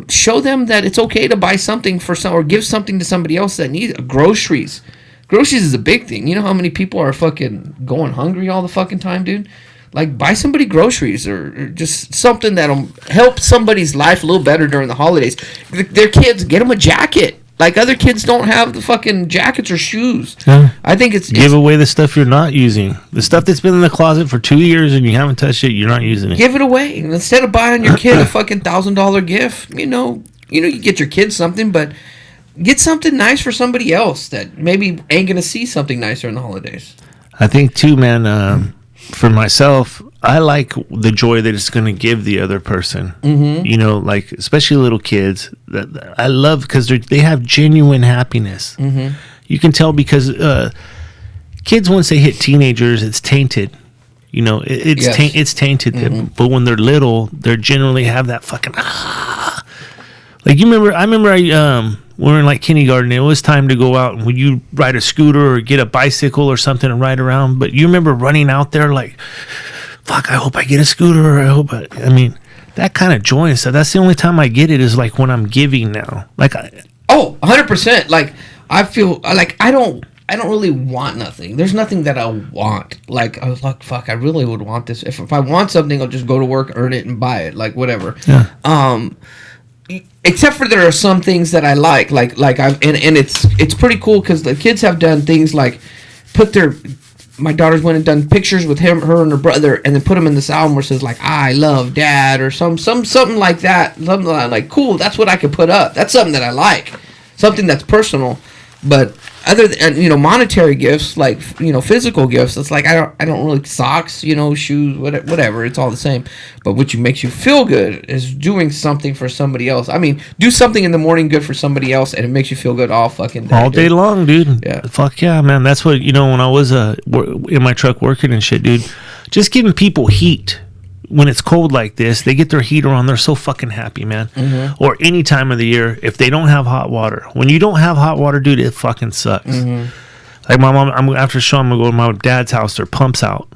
B: Show them that it's okay to buy something for or give something to somebody else that needs groceries. Groceries is a big thing. You know how many people are fucking going hungry all the fucking time, dude? Like, buy somebody groceries or just something that'll help somebody's life a little better during the holidays. Their kids, get them a jacket. Like, other kids don't have the fucking jackets or shoes. I think it's...
A: Give away the stuff you're not using. The stuff that's been in the closet for 2 years and you haven't touched it, you're not using it.
B: Give it away. And instead of buying your kid a fucking $1,000 gift, you know, you get your kid something, but get something nice for somebody else that maybe ain't going to see something nicer in the holidays.
A: I think, too, man, for myself, I like the joy that it's going to give the other person. You know, like, especially little kids. That I love because they have genuine happiness. You can tell because kids, once they hit teenagers, it's tainted. You know, it's tainted. But when they're little, they generally have that fucking like you remember. I remember we were in like kindergarten. It was time to go out, and when you ride a scooter or get a bicycle or something and ride around. But you remember running out there like, fuck, I hope I get a scooter. Or I mean, that kind of joy and stuff. That's the only time I get it is like when I'm giving now. Like,
B: 100%. Like, I feel like I don't really want nothing. There's nothing that I want. Like, I was like, fuck, I really would want this. If I want something, I'll just go to work, earn it, and buy it. Like, whatever.
A: Yeah.
B: Except for there are some things that I like I've and it's pretty cool because the kids have done things like my daughters went and done pictures with her and her brother, and then put them in this album where it says like "I love Dad" or something like that. Something like cool. That's what I could put up. That's something that I like. Something that's personal. But other than monetary gifts, like physical gifts, it's like I don't really socks, shoes, whatever. It's all the same. But what makes you feel good is doing something for somebody else. I mean, do something in the morning good for somebody else, and it makes you feel good all fucking day.
A: All day long, dude.
B: Yeah.
A: Fuck yeah, man. That's what when I was in my truck working and shit, dude. Just giving people heat. When it's cold like this, they get their heater on. They're so fucking happy, man. Mm-hmm. Or any time of the year, if they don't have hot water. When you don't have hot water, dude, it fucking sucks. Mm-hmm. Like my mom, after show, I'm gonna go to my dad's house. Their pump's out,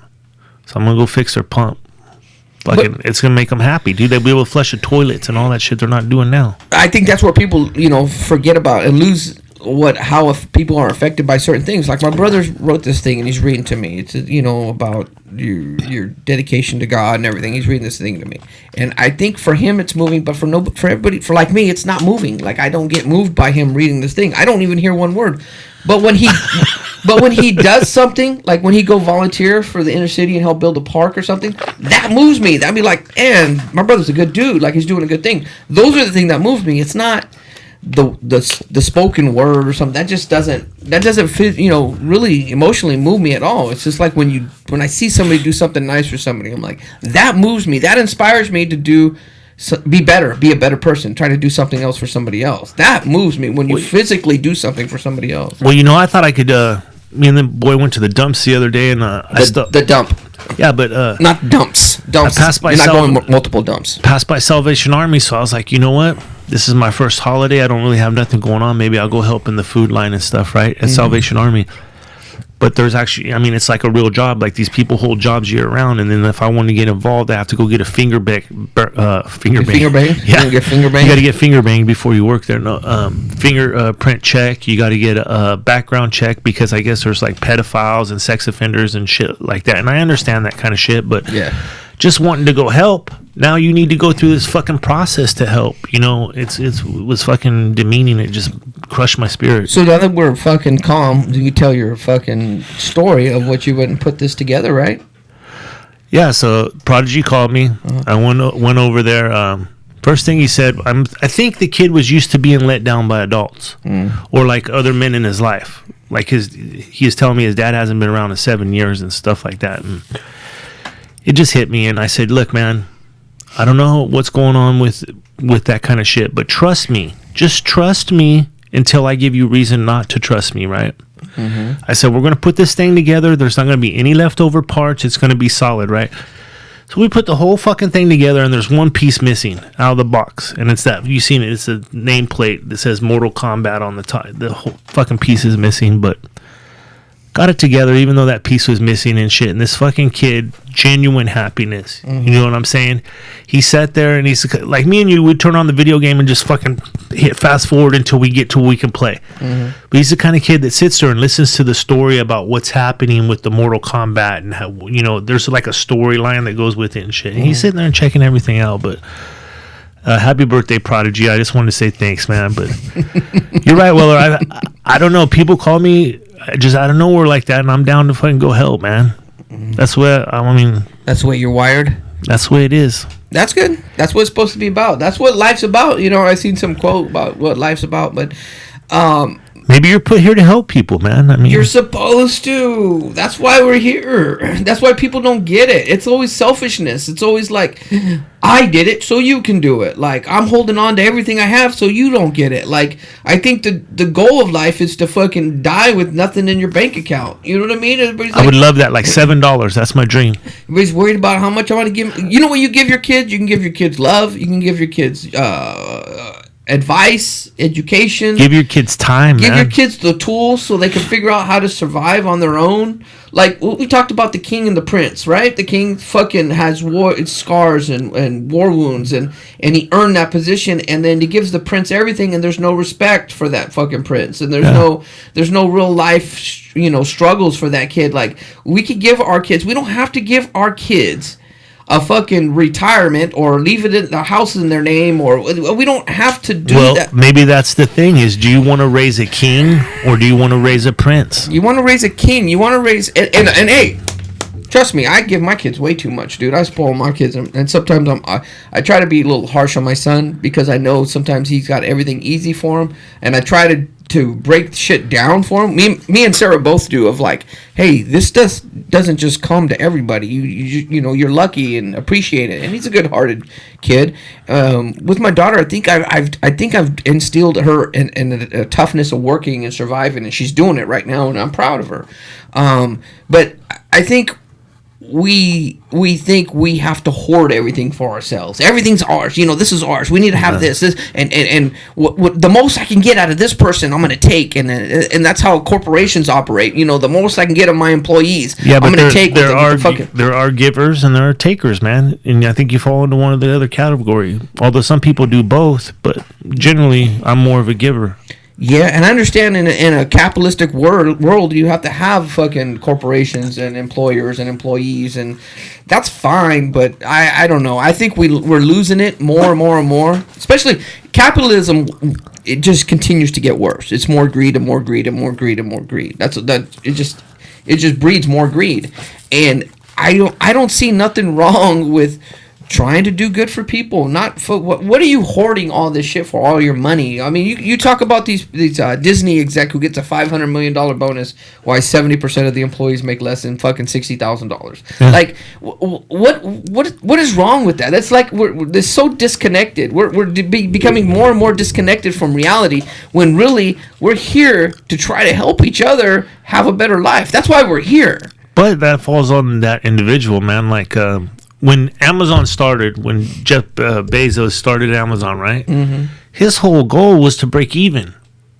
A: so I'm gonna go fix their pump. It's gonna make them happy, dude. They'll be able to flush the toilets and all that shit they're not doing now. I
B: think that's where people, forget about and lose how if people are affected by certain things. Like my brother wrote this thing and he's reading to me. It's about your dedication to God and everything. He's reading this thing to me, and I think for him it's moving, but for everybody, for like me, it's not moving. Like I don't get moved by him reading this thing. I don't even hear one word. But when he does something, like when he go volunteer for the inner city and help build a park or something, that moves me. That'd be like, man, my brother's a good dude. Like he's doing a good thing. Those are the things that move me. It's not the spoken word or something that doesn't fit, really emotionally move me at all. It's just like when I see somebody do something nice for somebody, I'm like, that moves me, that inspires me to be a better person, try to do something else for somebody else. That moves me when you physically do something for somebody else.
A: Well, I thought I could me and the boy went to the dumps the other day, and
B: the dump.
A: Yeah, but
B: not dumps. I passed by. You're not going multiple dumps.
A: Passed by Salvation Army, so I was like, you know what? This is my first holiday. I don't really have nothing going on. Maybe I'll go help in the food line and stuff, right? At Salvation Army. But there's actually, it's like a real job. Like these people hold jobs year round, and then if I want to get involved, I have to go get a finger bang.
B: Finger bang?
A: Yeah.
B: You get finger banged?
A: You got to get finger banged before you work there. No, fingerprint check. You got to get a background check because I guess there's like pedophiles and sex offenders and shit like that. And I understand that kind of shit, but just wanting to go help. Now you need to go through this fucking process to help. It was fucking demeaning. It just crushed my spirit.
B: So now that we're fucking calm, you tell your fucking story of what you went and put this together, right?
A: Yeah. So Prodigy called me. I went over there. First thing he said, I think the kid was used to being let down by adults or like other men in his life. Like he was telling me his dad hasn't been around in 7 years and stuff like that. And it just hit me, and I said, look, man, I don't know what's going on with that kind of shit, but trust me. Just trust me until I give you reason not to trust me, right? Mm-hmm. I said, we're going to put this thing together. There's not going to be any leftover parts. It's going to be solid, right? So we put the whole fucking thing together, and there's one piece missing out of the box, and it's that. You've seen it. It's a nameplate that says Mortal Kombat on the top. The whole fucking piece is missing, but got it together even though that piece was missing and shit. And this fucking kid, genuine happiness. Mm-hmm. You know what I'm saying? He sat there and he's like, me and you would turn on the video game and just fucking hit fast forward until we get to where we can play. Mm-hmm. But he's the kind of kid that sits there and listens to the story about what's happening with the Mortal Kombat and how, there's like a storyline that goes with it and shit. And he's sitting there and checking everything out. But happy birthday, Prodigy. I just wanted to say thanks, man. But you're right, Weller. I don't know. People call me just out of nowhere like that, and I'm down to fucking go help, man. That's what
B: that's the way you're wired.
A: That's the way it is.
B: That's good. That's what it's supposed to be about. That's what life's about. I seen some quote about what life's about, but
A: maybe you're put here to help people, man.
B: You're supposed to. That's why we're here. That's why people don't get it. It's always selfishness. It's always like, I did it, so you can do it. Like, I'm holding on to everything I have, so you don't get it. Like, I think the goal of life is to fucking die with nothing in your bank account. You know what I mean? Everybody's like,
A: I would love that. Like $7. That's my dream.
B: Everybody's worried about how much I want to give. You know what you give your kids? You can give your kids love. You can give your kids advice, education.
A: Give your kids time,
B: Give
A: man.
B: your kids the tools so they can figure out how to survive on their own. Like, we talked about the king and the prince, right? The king fucking has scars and war wounds, and he earned that position, and then he gives the prince everything, and there's no respect for that fucking prince, and there's no real life, struggles for that kid. Like, we could give our kids, we don't have to give our kids a fucking retirement or leave it in the house in their name, or we don't have to do that.
A: Maybe that's the thing is, do you want to raise a king or do you want to raise a prince?
B: You want to raise a king. You want to raise and hey, trust me, I give my kids way too much, dude. I spoil my kids, and sometimes I try to be a little harsh on my son because I know sometimes he's got everything easy for him, and I try to break shit down for him. Me and Sarah both do, of like, hey, this doesn't just come to everybody. You're lucky and appreciate it. And he's a good-hearted kid. With my daughter, I think I've instilled her in a toughness of working and surviving, and she's doing it right now, and I'm proud of her. But I think we think we have to hoard everything for ourselves. Everything's ours. This is ours. We need to have this, and what the most I can get out of this person, I'm going to take, and that's how corporations operate. The most I can get of my employees, I'm going to take.
A: There are givers and there are takers, man, and I think you fall into one of the other category. Although some people do both, but generally, I'm more of a giver.
B: Yeah, and I understand in a capitalistic world, you have to have fucking corporations and employers and employees, and that's fine, but I don't know. I think we're losing it more and more and more. Especially capitalism, it just continues to get worse. It's more greed and more greed and more greed and more greed. It just breeds more greed. And I don't see nothing wrong with trying to do good for people. Not for what are you hoarding all this shit for? All your money. I mean, you talk about these Disney exec who gets a $500 million bonus, while 70% of the employees make less than fucking $60,000.
A: Yeah.
B: Like, what is wrong with that? That's like they're so disconnected. We're becoming more and more disconnected from reality, when really we're here to try to help each other have a better life. That's why we're here.
A: But that falls on that individual, man. Like, when Amazon started, when Jeff Bezos started Amazon, right? Mm-hmm. His whole goal was to break even.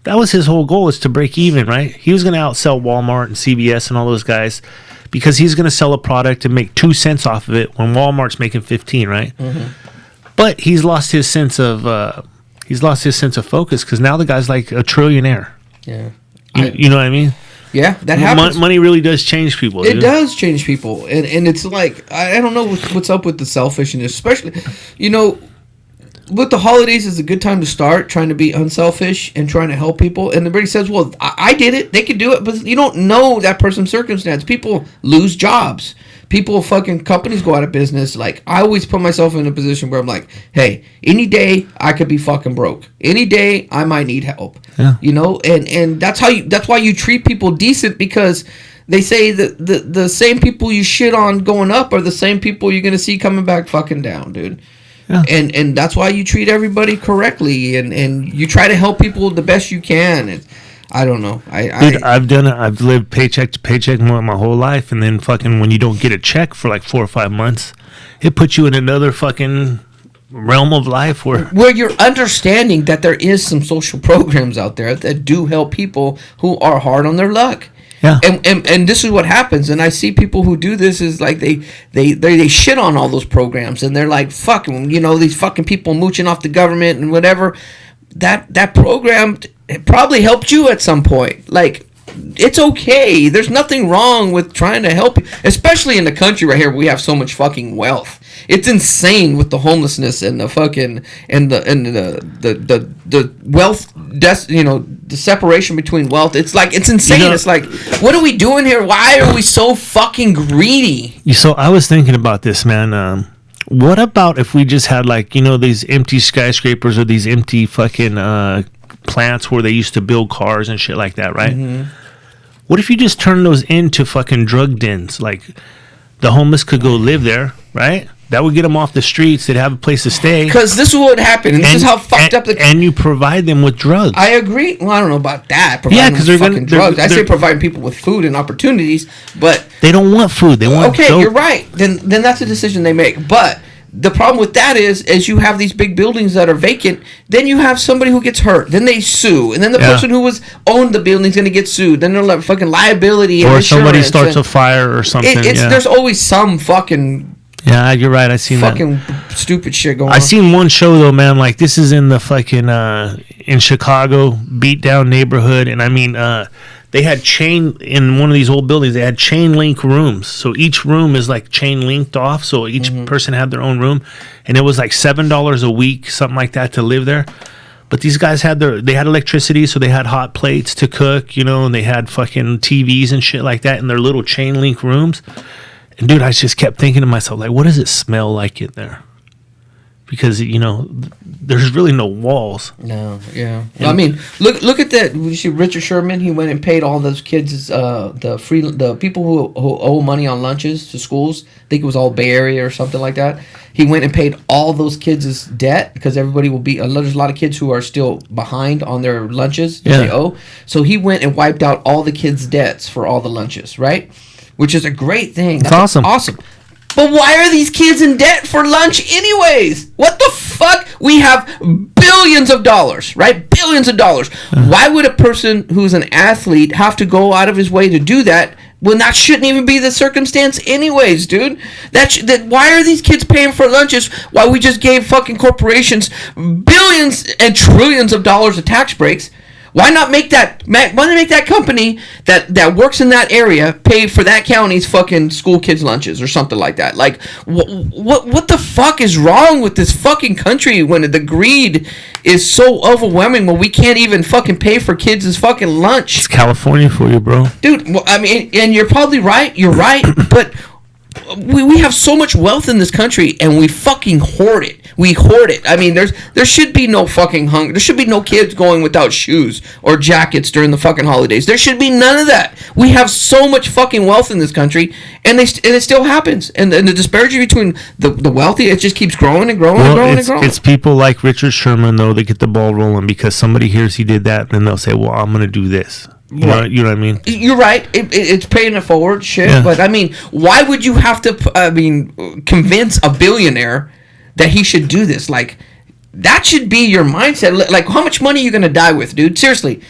A: That was his whole goal, is to break even, right? He was going to outsell Walmart and CVS and all those guys, because he's going to sell a product and make 2 cents off of it when Walmart's making 15, right? Mm-hmm. But he's lost his sense of focus, because now the guy's like a trillionaire.
B: Yeah,
A: you know what I mean?
B: Yeah, that happens.
A: Money really does change people.
B: It does change people, and it's like, I don't know what's up with the selfishness, especially, with the holidays is a good time to start trying to be unselfish and trying to help people. And everybody says, well, I did it, they could do it, but you don't know that person's circumstance. People lose jobs. Companies go out of business. Like, I always put myself in a position where I'm like, hey, any day I could be fucking broke. Any day I might need help. Yeah. And that's why you treat people decent, because they say that the same people you shit on going up are the same people you're gonna see coming back fucking down, dude. Yeah. And that's why you treat everybody correctly, and you try to help people the best you can. And I don't know.
A: Dude, I've done it. I've lived paycheck to paycheck my whole life, and then fucking when you don't get a check for like 4 or 5 months, it puts you in another fucking realm of life where
B: you're understanding that there is some social programs out there that do help people who are hard on their luck. Yeah. And this is what happens, and I see people who do this is like they shit on all those programs, and they're like, fucking, these fucking people mooching off the government and whatever. That program, it probably helped you at some point. Like, it's okay. There's nothing wrong with trying to help you, especially in the country right here where we have so much fucking wealth. It's insane with the homelessness and the fucking the wealth, the separation between wealth. It's like, it's insane. It's like, what are we doing here? Why are we so fucking greedy?
A: So I was thinking about this, man. What about if we just had, like, these empty skyscrapers or these empty fucking plants where they used to build cars and shit like that, right? Mm-hmm. What if you just turn those into fucking drug dens? Like, the homeless could go live there, right? That would get them off the streets. They'd have a place to stay.
B: Because this is what would happen, and this is how fucked up the...
A: And you provide them with drugs.
B: I agree. Well, I don't know about that. Providing because they're fucking drugs. I say providing people with food and opportunities, but...
A: They don't want food. They want dope.
B: You're right. Then that's a decision they make. But the problem with that is you have these big buildings that are vacant, then you have somebody who gets hurt, then they sue, and then the person who owned the building is going to get sued. Then they're like fucking liability and insurance. Or somebody
A: starts a fire or something.
B: There's always some fucking...
A: Yeah, you're right. I seen
B: fucking stupid shit going on.
A: I seen one show though, man. Like this is in the fucking in Chicago, beat down neighborhood, and I mean, they had in one of these old buildings. They had chain link rooms, so each room is like chain linked off. So each person had their own room, and it was like $7 a week, something like that, to live there. But these guys had electricity, so they had hot plates to cook, and they had fucking TVs and shit like that in their little chain link rooms. And dude, I just kept thinking to myself, like, what does it smell like in there? Because there's really no walls.
B: No, yeah. Well, I mean, look at that. You see, Richard Sherman. He went and paid all those kids, the people who owe money on lunches to schools. I think it was all Bay Area or something like that. He went and paid all those kids' debt because everybody will be. There's a lot of kids who are still behind on their lunches that they owe. So he went and wiped out all the kids' debts for all the lunches, right? Which is a great thing.
A: That's awesome.
B: Awesome. But why are these kids in debt for lunch anyways? What the fuck? We have billions of dollars, right? Billions of dollars. Why would a person who's an athlete have to go out of his way to do that when that shouldn't even be the circumstance anyways, dude? Why are these kids paying for lunches while we just gave fucking corporations billions and trillions of dollars of tax breaks? Why not make that company that works in that area pay for that county's fucking school kids' lunches or something like that? Like, what the fuck is wrong with this fucking country when the greed is so overwhelming when we can't even fucking pay for kids' fucking lunch?
A: It's California for you, bro.
B: Dude, well, I mean, and you're probably right. You're right, but we have so much wealth in this country and we fucking hoard it. We hoard it. I mean, there should be no fucking hunger. There should be no kids going without shoes or jackets during the fucking holidays. There should be none of that. We have so much fucking wealth in this country, and it still happens. And the disparity between the wealthy, it just keeps growing and growing and growing and growing.
A: It's people like Richard Sherman, though, that get the ball rolling because somebody hears he did that, and then they'll say, well, I'm going to do this. You know what I mean? You're
B: right. It's paying it forward, shit. Yeah. But I mean, why would you have to? Convince a billionaire that he should do this? Like, that should be your mindset. Like, how much money are you gonna die with, dude? Seriously,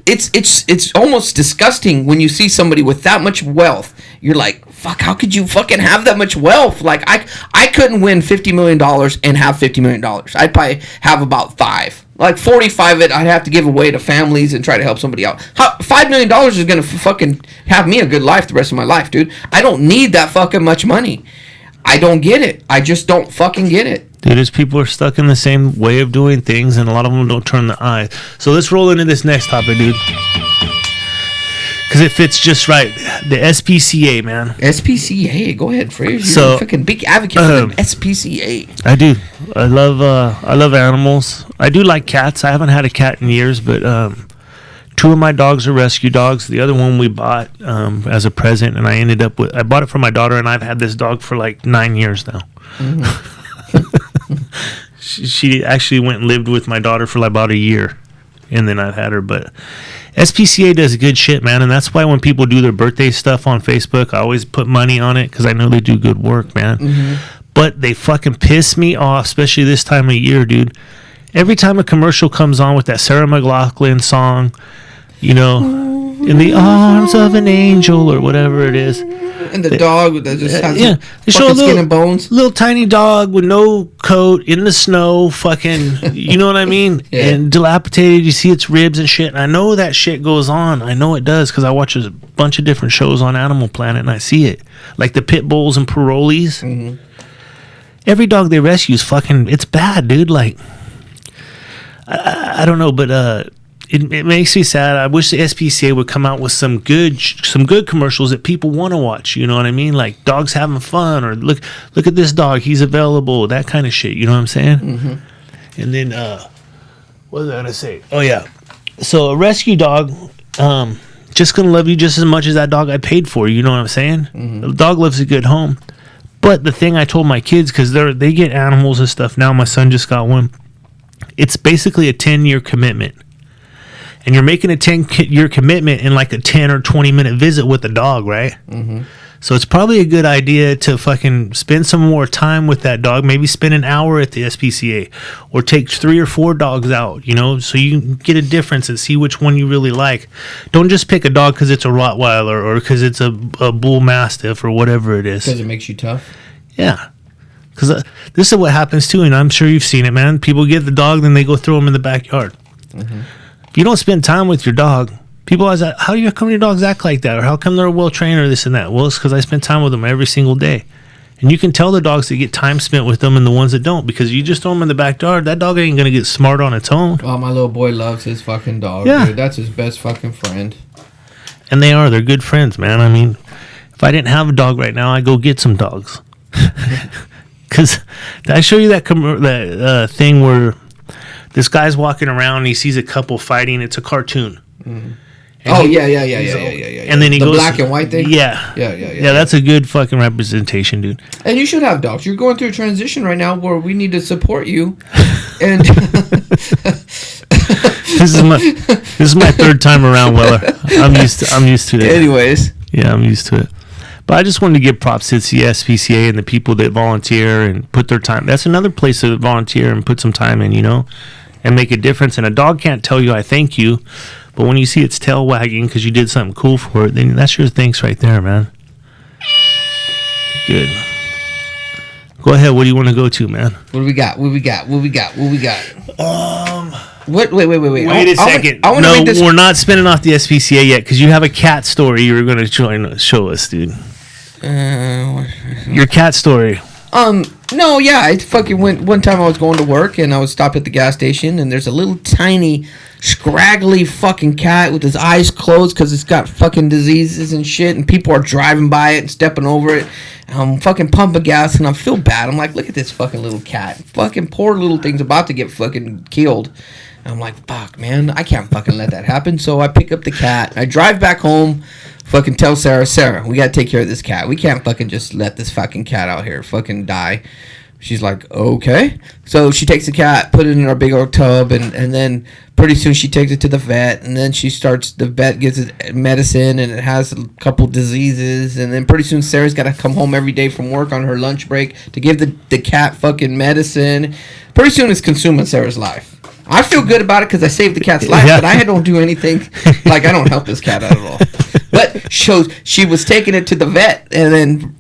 B: it's almost disgusting when you see somebody with that much wealth. You're like, fuck, how could you fucking have that much wealth? Like, I couldn't win $50 million and have $50 million. I'd probably have about 5. Like 45 of it, I'd have to give away to families and try to help somebody out. $5 million is gonna fucking have me a good life the rest of my life, dude. I don't need that fucking much money. I don't get it. I just don't fucking get it.
A: Dude, these people are stuck in the same way of doing things, and a lot of them don't turn the eye. So let's roll into this next topic, dude. Because it fits just right. The SPCA, man.
B: SPCA, go ahead, Frasier. You're a fucking big advocate for the SPCA.
A: I do. I love animals. I do like cats. I haven't had a cat in years, but 2 of my dogs are rescue dogs. The other one we bought as a present, and I bought it for my daughter, and I've had this dog for like 9 years now. Mm-hmm. She actually went and lived with my daughter for like about a year, and then I've had her. But SPCA does good shit, man, and that's why when people do their birthday stuff on Facebook, I always put money on it because I know they do good work, man. Mm-hmm. But they fucking piss me off, especially this time of year, dude. Every time a commercial comes on with that Sarah McLachlan song, in the arms of an angel or whatever it is.
B: And the dog that just has
A: they show a
B: skin and bones.
A: Little tiny dog with no coat in the snow, fucking, you know what I mean? Yeah. And dilapidated, you see its ribs and shit. And I know that shit goes on. I know it does because I watch a bunch of different shows on Animal Planet and I see it. Like the pit bulls and parolees. Mm-hmm. Every dog they rescue is fucking, it's bad, dude. Like, I don't know, but it makes me sad. I wish the SPCA would come out with some good commercials that people want to watch. You know what I mean? Like dogs having fun, or look at this dog, he's available, that kind of shit. You know what I'm saying? Mm-hmm. And then what was I gonna say? Oh yeah, so a rescue dog, just gonna love you just as much as that dog I paid for. You know what I'm saying? Mm-hmm. The dog loves a good home, But the thing I told my kids, because they get animals and stuff now, my son just got one, it's basically a 10-year commitment. And you're making a 10-year commitment in like a 10 or 20-minute visit with the dog, right? Mm-hmm. So it's probably a good idea to fucking spend some more time with that dog. Maybe spend an hour at the SPCA, or take 3 or 4 dogs out, so you can get a difference and see which one you really like. Don't just pick a dog because it's a Rottweiler or because it's a Bull Mastiff or whatever it is.
B: Because it makes you tough?
A: Yeah. Because this is what happens too, and I'm sure you've seen it, man. People get the dog, then they go throw them in the backyard. Mm-hmm. If you don't spend time with your dog, people always ask, how come your dogs act like that? Or how come they're well trained or this and that? Well, it's because I spend time with them every single day. And you can tell the dogs that get time spent with them and the ones that don't, because you just throw them in the backyard, that dog ain't going to get smart on its own.
B: Oh, my little boy loves his fucking dog, dude. That's his best fucking friend.
A: And they're good friends, man. I mean, if I didn't have a dog right now, I'd go get some dogs. Because did I show you that thing where this guy's walking around and he sees a couple fighting? It's a cartoon.
B: Mm-hmm. Yeah.
A: And then he goes,
B: black and white thing?
A: Yeah, that's a good fucking representation, dude.
B: And you should have dogs. You're going through a transition right now where we need to support you. And
A: this is my third time around, Weller. I'm used to it.
B: Anyways.
A: Yeah, I'm used to it. But I just wanted to give props to the SPCA and the people that volunteer and put their time. That's another place to volunteer and put some time in, and make a difference. And a dog can't tell you I thank you, but when you see its tail wagging because you did something cool for it, then that's your thanks right there, man. Good. Go ahead. What do you want to go to, man?
B: What do we got? Wait
A: a second. We're not spinning off the SPCA yet because you have a cat story you were going to show us, dude. Your cat story.
B: No, yeah, I fucking went one time. I was going to work and I was stopped at the gas station, and there's a little tiny, scraggly fucking cat with his eyes closed because it's got fucking diseases and shit, and people are driving by it and stepping over it. I'm fucking pumping gas and I feel bad. I'm like, look at this fucking little cat. Fucking poor little thing's about to get fucking killed. And I'm like, fuck, man, I can't fucking let that happen. So I pick up the cat. I drive back home. Fucking tell Sarah, we gotta take care of this cat. We can't fucking just let this fucking cat out here fucking die. She's like, okay. So she takes the cat, put it in our big old tub, and then pretty soon she takes it to the vet, and then the vet gives it medicine, and it has a couple diseases, and then pretty soon Sarah's got to come home every day from work on her lunch break to give the cat fucking medicine. Pretty soon it's consuming Sarah's life. I feel good about it because I saved the cat's life, but I don't do anything. Like, I don't help this cat out at all. But she was taking it to the vet, and then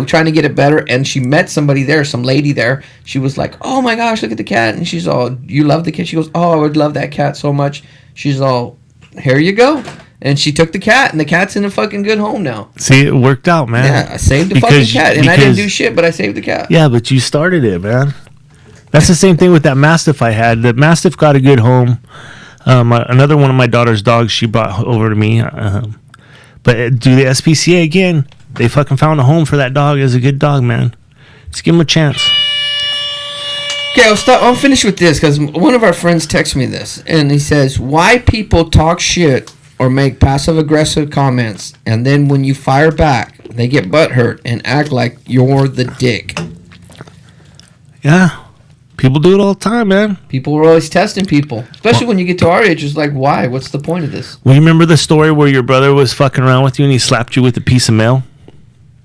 B: trying to get it better, and she met somebody there, some lady there. She was like, oh my gosh, look at the cat. And she's all, you love the cat? She goes, oh, I would love that cat so much. She's all, here you go. And she took the cat, and the cat's in a fucking good home now.
A: See, it worked out, man.
B: Yeah, I saved the fucking cat, and I didn't do shit, but I saved the cat.
A: Yeah, but you started it, man. That's the same thing with that Mastiff I had. The Mastiff got a good home. Another one of my daughter's dogs she brought over to me. But do the SPCA again, they fucking found a home for that dog. It's a good dog, man. Just give him a chance.
B: Okay, I'll finish with this because one of our friends texted me this, and he says, why people talk shit or make passive-aggressive comments, and then when you fire back, they get butthurt and act like you're the dick.
A: Yeah. People do it all the time, man.
B: People are always testing people. Especially when you get to our age, it's like, why? What's the point of this?
A: Well, you remember the story where your brother was fucking around with you and he slapped you with a piece of mail?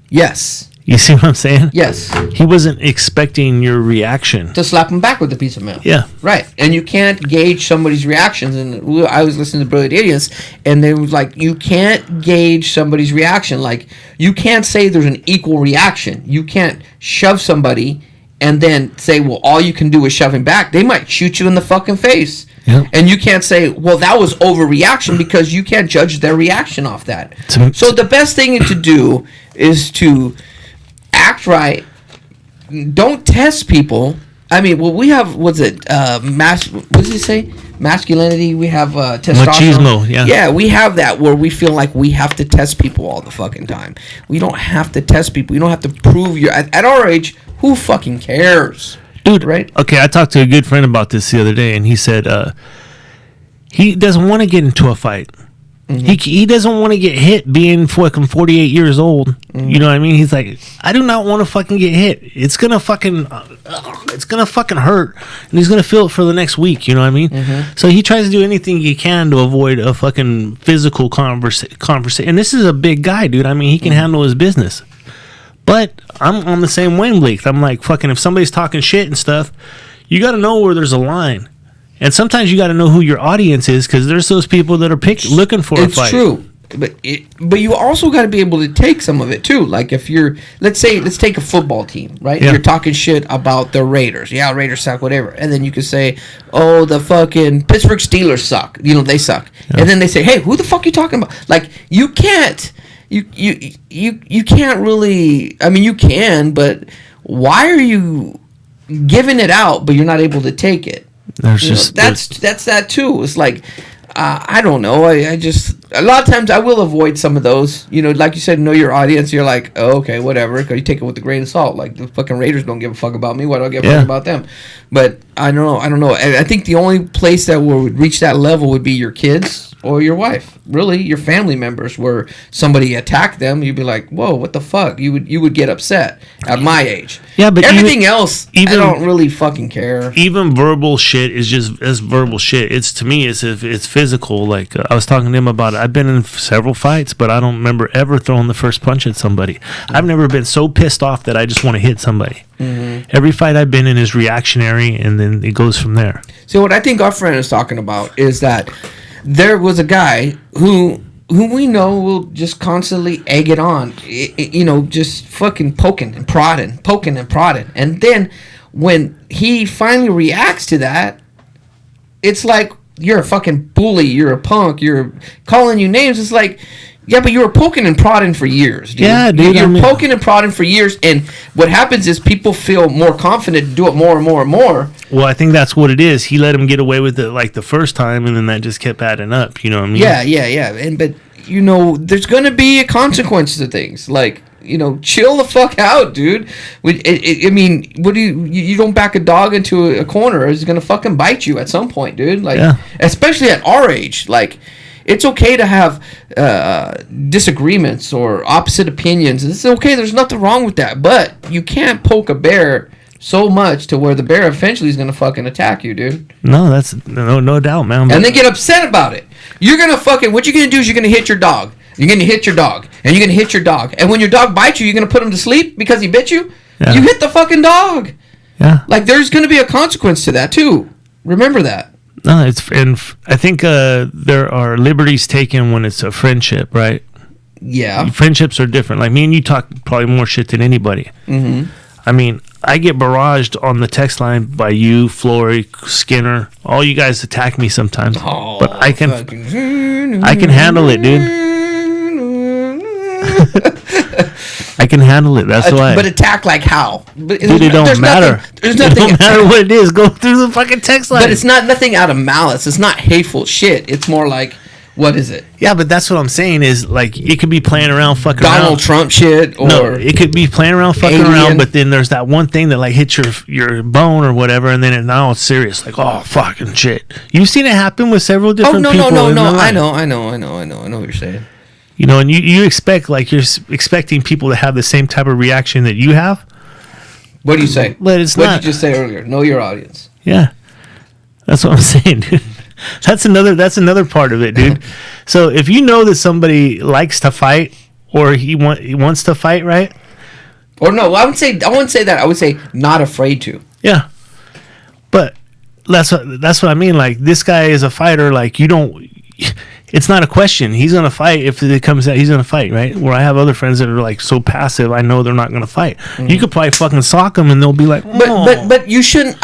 B: Yes.
A: You see what I'm saying?
B: Yes.
A: He wasn't expecting your reaction.
B: To slap him back with a piece of mail.
A: Yeah.
B: Right. And you can't gauge somebody's reactions. And I was listening to Brilliant Idiots, and they was like, you can't gauge somebody's reaction. Like, you can't say there's an equal reaction. You can't shove somebody and then say, well, all you can do is shove him back. They might shoot you in the fucking face. Yep. And you can't say, well, that was overreaction, because you can't judge their reaction off that. So the best thing to do is to act right. Don't test people. I mean, well, we have, what does it say? Masculinity. We have testosterone.
A: Machismo, yeah.
B: Yeah, we have that where we feel like we have to test people all the fucking time. We don't have to test people. You don't have to prove at our age, who fucking cares?
A: Dude,
B: right?
A: Okay, I talked to a good friend about this the other day, and he said he doesn't want to get into a fight. He doesn't want to get hit being fucking 48 years old. You know what I mean? He's like, I do not want to fucking get hit. It's gonna fucking hurt, and he's gonna feel it for the next week. You know what I mean? So he tries to do anything he can to avoid a fucking physical conversation. And this is a big guy, dude. I mean, he can handle his business. But I'm on the same wavelength. I'm like, fucking, if somebody's talking shit and stuff, you got to know where there's a line. And sometimes you got to know who your audience is, because there's those people that are looking for a fight.
B: It's true. But you also got to be able to take some of it too. Like if you're, let's take a football team, right? Yeah. You're talking shit about the Raiders. Yeah, Raiders suck, whatever. And then you could say, oh, the fucking Pittsburgh Steelers suck. You know, they suck. Yeah. And then they say, hey, who the fuck are you talking about? Like, you can't, you can't really, I mean, you can, but why are you giving it out, but you're not able to take it? That's that too. It's like, I don't know. I just, a lot of times I will avoid some of those. You know, like you said, know your audience. You're like, oh, okay, whatever. You take it with a grain of salt. Like, the fucking Raiders don't give a fuck about me. Why do I give a fuck about them? But I don't know. I think the only place that would reach that level would be your kids or your wife. Really, your family members, where somebody attacked them, you'd be like, whoa, what the fuck? You would get upset at my age. Yeah, but everything else, I don't really fucking care.
A: Even verbal shit is just as verbal shit. It's, to me, it's physical. Like, I was talking to him about it. I've been in several fights, but I don't remember ever throwing the first punch at somebody. I've never been so pissed off that I just want to hit somebody. Every fight I've been in is reactionary, and then it goes from there.
B: So what I think our friend is talking about is that there was a guy who we know will just constantly egg it on, you know, just fucking poking and prodding. And then when he finally reacts to that, it's like, you're a fucking bully, you're a punk, you're calling you names. It's like, yeah, but you were poking and prodding for years, dude.
A: Yeah, dude.
B: You're poking and prodding for years, and what happens is people feel more confident to do it more and more and more.
A: Well, I think that's what it is. He let him get away with it like the first time, and then that just kept adding up. You know what I mean?
B: Yeah. But you know, there's gonna be a consequence to things. Like, you know, chill the fuck out, dude. I mean, what do you don't back a dog into a corner? It's gonna fucking bite you at some point, dude. Like, especially at our age, like. It's okay to have disagreements or opposite opinions. It's okay. There's nothing wrong with that. But you can't poke a bear so much to where the bear eventually is going to fucking attack you, dude.
A: No, that's no doubt, man.
B: And they get upset about it. You're going to fucking, what you're going to do is you're going to hit your dog. You're going to hit your dog. And you're going to hit your dog. And when your dog bites you, you're going to put him to sleep because he bit you? Yeah. You hit the fucking dog. Yeah. Like, there's going to be a consequence to that, too. Remember that.
A: No, and I think there are liberties taken when it's a friendship, right?
B: Yeah.
A: Friendships are different. Like, me and you talk probably more shit than anybody. Mm-hmm. I mean, I get barraged on the text line by you, Flory, Skinner. All you guys attack me sometimes. Oh, but I can handle it, dude. I can handle it. That's why.
B: But attack like how?
A: Dude, it don't matter. There's nothing. It don't matter what it is. Go through the fucking text line.
B: But it's nothing out of malice. It's not hateful shit. It's more like, what is it?
A: Yeah, but that's what I'm saying is, like, it could be playing around, fucking
B: Donald Trump shit, or
A: no, it could be playing around, fucking around. But then there's that one thing that like hits your bone or whatever, and then now it's serious. Like, oh, fucking shit. You've seen it happen with several different people.
B: Oh no. I know what you're saying.
A: You know, and you expect, like, you're expecting people to have the same type of reaction that you have.
B: What do you say?
A: But it's
B: what
A: not.
B: What did you just say earlier? Know your audience.
A: Yeah, that's what I'm saying, dude. That's another part of it, dude. So if you know that somebody likes to fight or he wants to fight, right?
B: Or no, I wouldn't say that. I would say not afraid to.
A: Yeah, but that's what I mean. Like, this guy is a fighter. Like, you don't. It's not a question. He's gonna fight if it comes out. He's gonna fight, right? Where I have other friends that are like so passive, I know they're not gonna fight. Mm-hmm. You could probably fucking sock them, and they'll be like, oh.
B: But you shouldn't.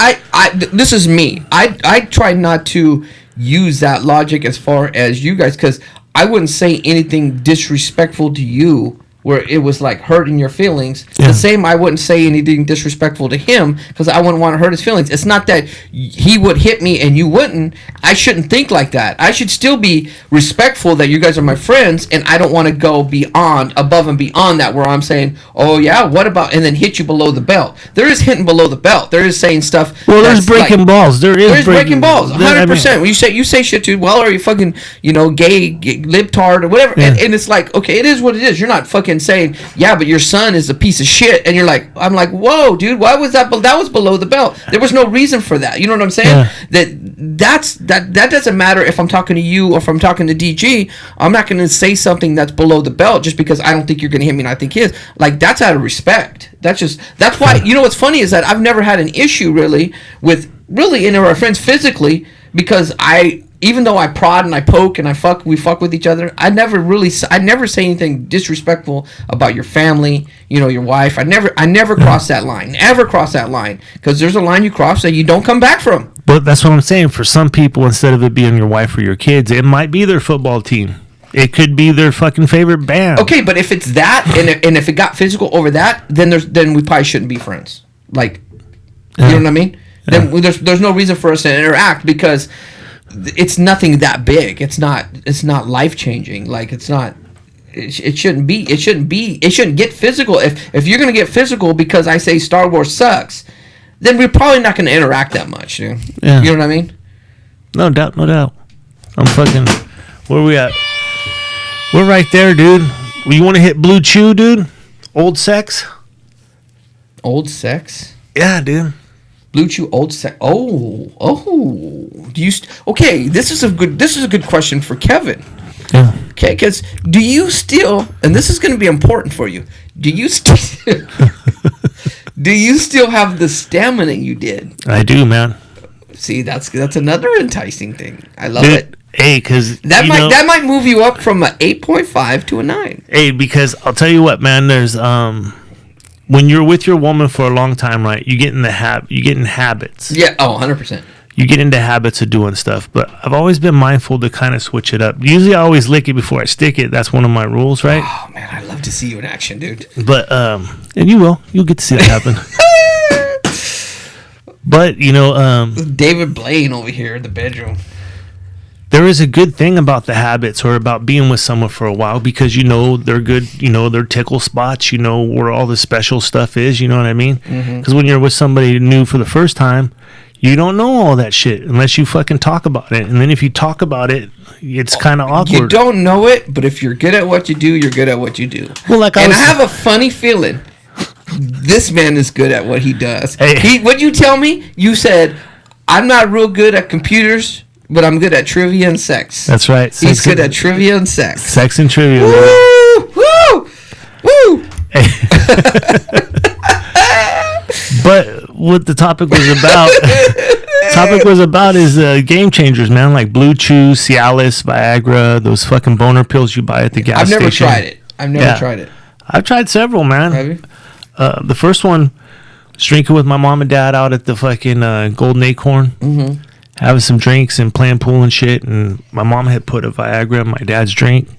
B: This is me. I try not to use that logic as far as you guys, because I wouldn't say anything disrespectful to you where it was like hurting your feelings. The same, I wouldn't say anything disrespectful to him because I wouldn't want to hurt his feelings. It's not that he would hit me and you wouldn't. I shouldn't think like that. I should still be respectful that you guys are my friends, and I don't want to go above and beyond that, where I'm saying, oh yeah, what about, and then hit you below the belt. There is hitting below the belt. There is saying stuff.
A: Well, there's breaking balls. There is
B: breaking balls. 100%. When you say shit to, well, are you fucking, gay libtard or whatever, and it's like, okay, it is what it is. You're not fucking saying, yeah, but your son is a piece of shit, and I'm like, whoa, dude, why was that? That was below the belt. There was no reason for that. You know what I'm saying? That doesn't matter if I'm talking to you or if I'm talking to DG. I'm not going to say something that's below the belt just because I don't think you're going to hit me and I think he is. Like, that's out of respect. That's why, what's funny is that I've never had an issue really with any of our friends physically, because even though I prod and I poke and we fuck with each other, I never say anything disrespectful about your family, your wife. I never cross that line. Never cross that line, because there's a line you cross that you don't come back from.
A: But that's what I'm saying. For some people, instead of it being your wife or your kids, it might be their football team. It could be their fucking favorite band.
B: Okay, but if it's that, and if it got physical over that, then we probably shouldn't be friends. Like, you know what I mean? Then there's no reason for us to interact, because it's nothing that big. It's not life changing. Like, it's not. It shouldn't be. It shouldn't get physical. If you're gonna get physical because I say Star Wars sucks, then we're probably not gonna interact that much, dude. Yeah. You know what I mean?
A: No doubt. I'm fucking. Where are we at? We're right there, dude. You want to hit Blue Chew, dude? Old sex.
B: Old sex.
A: Yeah, dude.
B: Blue Chew, old sex. Oh. Do you? Okay, this is a good question for Kevin.
A: Yeah.
B: Okay, because do you still? And this is going to be important for you. Do you still? Do you still have the stamina you did?
A: I do, man.
B: See, that's another enticing thing. I love it.
A: Hey, because
B: that might move you up from a 8.5 to a 9.
A: Hey, because I'll tell you what, man. There's when you're with your woman for a long time, right? You get in habits.
B: Yeah. Oh, 100%.
A: You get into habits of doing stuff, but I've always been mindful to kind of switch it up. Usually, I always lick it before I stick it. That's one of my rules, right?
B: Oh man, I love to see you in action, dude.
A: But and you'll get to see that happen. But
B: David Blaine over here in the bedroom.
A: There is a good thing about the habits, or about being with someone for a while, because they're good, they're tickle spots, where all the special stuff is, you know what I mean? Because when you're with somebody new for the first time, you don't know all that shit unless you fucking talk about it. And then if you talk about it, it's kind of awkward.
B: You don't know it, but if you're good at what you do, you're good at what you do.
A: Well, I
B: have a funny feeling this man is good at what he does.
A: Hey.
B: What'd you tell me? You said, I'm not real good at computers, but I'm good at trivia and sex.
A: That's right.
B: He's good at trivia and sex.
A: Sex and trivia.
B: Woo! Woo! Woo!
A: But what the topic was about is game changers, man. Like Blue Chew, Cialis, Viagra, those fucking boner pills you buy at the gas station.
B: I've never tried it.
A: I've tried several, man.
B: Have you?
A: The first one, drinking with my mom and dad out at the fucking Golden Acorn, having some drinks and playing pool and shit. And my mom had put a Viagra in my dad's drink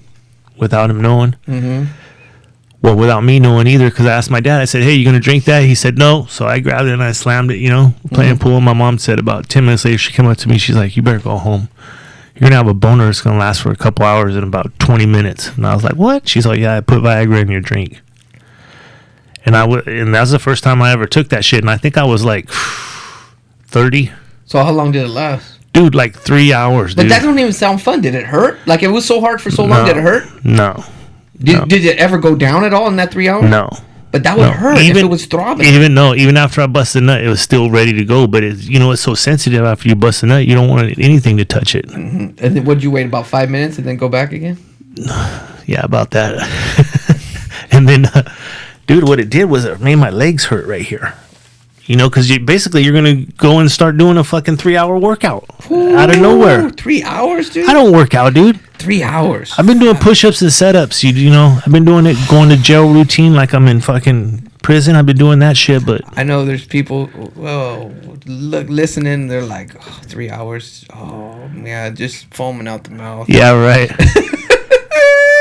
A: without him knowing. Well, without me knowing either, because I asked my dad, I said, hey, you going to drink that? He said, no. So I grabbed it and I slammed it, playing pool. My mom said about 10 minutes later, she came up to me. She's like, you better go home. You're going to have a boner. It's going to last for a couple hours and about 20 minutes. And I was like, what? She's like, yeah, I put Viagra in your drink. And and that was the first time I ever took that shit. And I think I was like 30.
B: So how long did it last?
A: Dude, like 3 hours,
B: But that don't even sound fun. Did it hurt? Like, it was so hard for so long. Did it hurt?
A: No.
B: Did it ever go down at all in that 3 hours?
A: No.
B: But that would hurt if it was throbbing.
A: Even after I busted a nut, it was still ready to go. But it's so sensitive after you bust a nut, you don't want anything to touch it.
B: And then would you wait about 5 minutes and then go back again?
A: Yeah, about that. And then, dude, what it did was it made my legs hurt right here. Because you're going to go and start doing a fucking 3-hour workout out of nowhere.
B: 3 hours, dude?
A: I don't work out, dude.
B: 3 hours.
A: I've been doing push-ups and setups. I've been doing it, going to jail routine like I'm in fucking prison. I've been doing that shit, but
B: I know there's people, listening. They're like, 3 hours. Oh, yeah, just foaming out the mouth.
A: Yeah, right.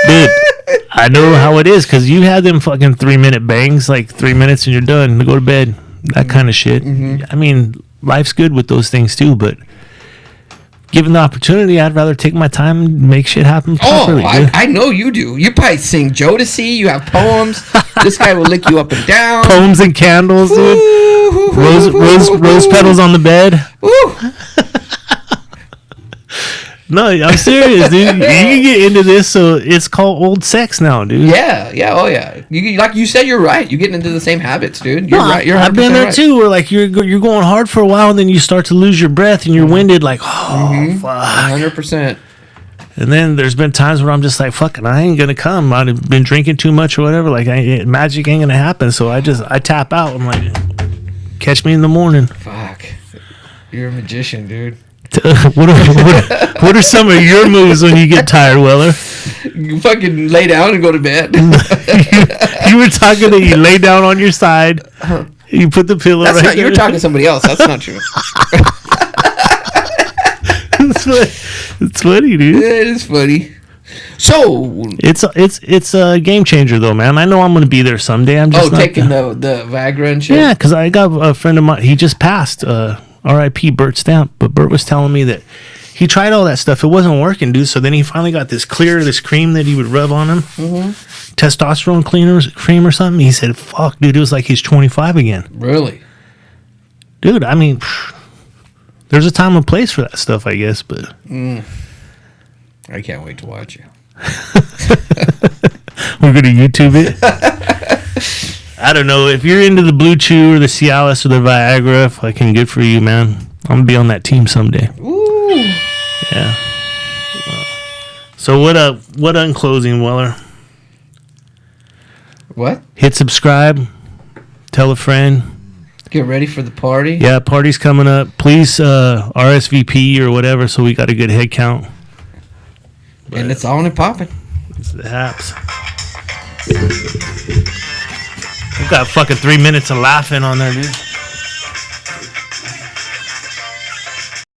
A: Dude, I know how it is because you had them fucking 3-minute bangs, like 3 minutes and you're done. Go to bed. That kind of shit.
B: Mm-hmm.
A: I mean, life's good with those things too, but given the opportunity, I'd rather take my time and make shit happen properly.
B: I know you do. You probably sing Jodeci. You have poems. This guy will lick you up and down.
A: Poems and candles, dude. Rose petals on the bed. No, I'm serious, dude. You can get into this, so it's called old sex now, dude.
B: Yeah, oh yeah. You, like you said, you're right. You're getting into the same habits, dude. You're right. You're
A: I've been there
B: right.
A: too, where like you're going hard for a while, and then you start to lose your breath, and you're winded, like, oh, fuck.
B: 100%.
A: And then there's been times where I'm just like, fucking, I ain't gonna come. I've been drinking too much or whatever. Like, magic ain't gonna happen. So I tap out. I'm like, catch me in the morning.
B: Fuck, you're a magician, dude.
A: What are some of your moves when you get tired, Weller?
B: You fucking lay down and go to bed.
A: you were talking that you lay down on your side. You put the pillow
B: That's
A: right
B: not,
A: there.
B: you were talking to somebody else. That's not true.
A: It's funny, dude.
B: It is funny. So
A: it's a game changer though, man. I know I'm gonna be there someday. I'm just
B: taking the Viagra and shit.
A: Yeah, because I got a friend of mine. He just passed. R.I.P. Bert Stamp. But Bert was telling me that he tried all that stuff. It wasn't working, dude. So then he finally got this cream that he would rub on him. Mm-hmm. Testosterone cream or something. He said, "Fuck, dude, it was like he's 25 again."
B: Really,
A: dude. I mean, there's a time and place for that stuff, I guess. But
B: I can't wait to watch you.
A: We're gonna YouTube it. I don't know if you're into the Blue Chew or the Cialis or the Viagra. Fucking good for you, man. I'm gonna be on that team someday.
B: Ooh.
A: Yeah. So what on closing, Weller?
B: What?
A: Hit subscribe. Tell a friend.
B: Get ready for the party.
A: Yeah, party's coming up. Please RSVP or whatever, so we got a good head count.
B: And it's on and popping.
A: It's the haps. We've got fucking 3 minutes of laughing on there, dude.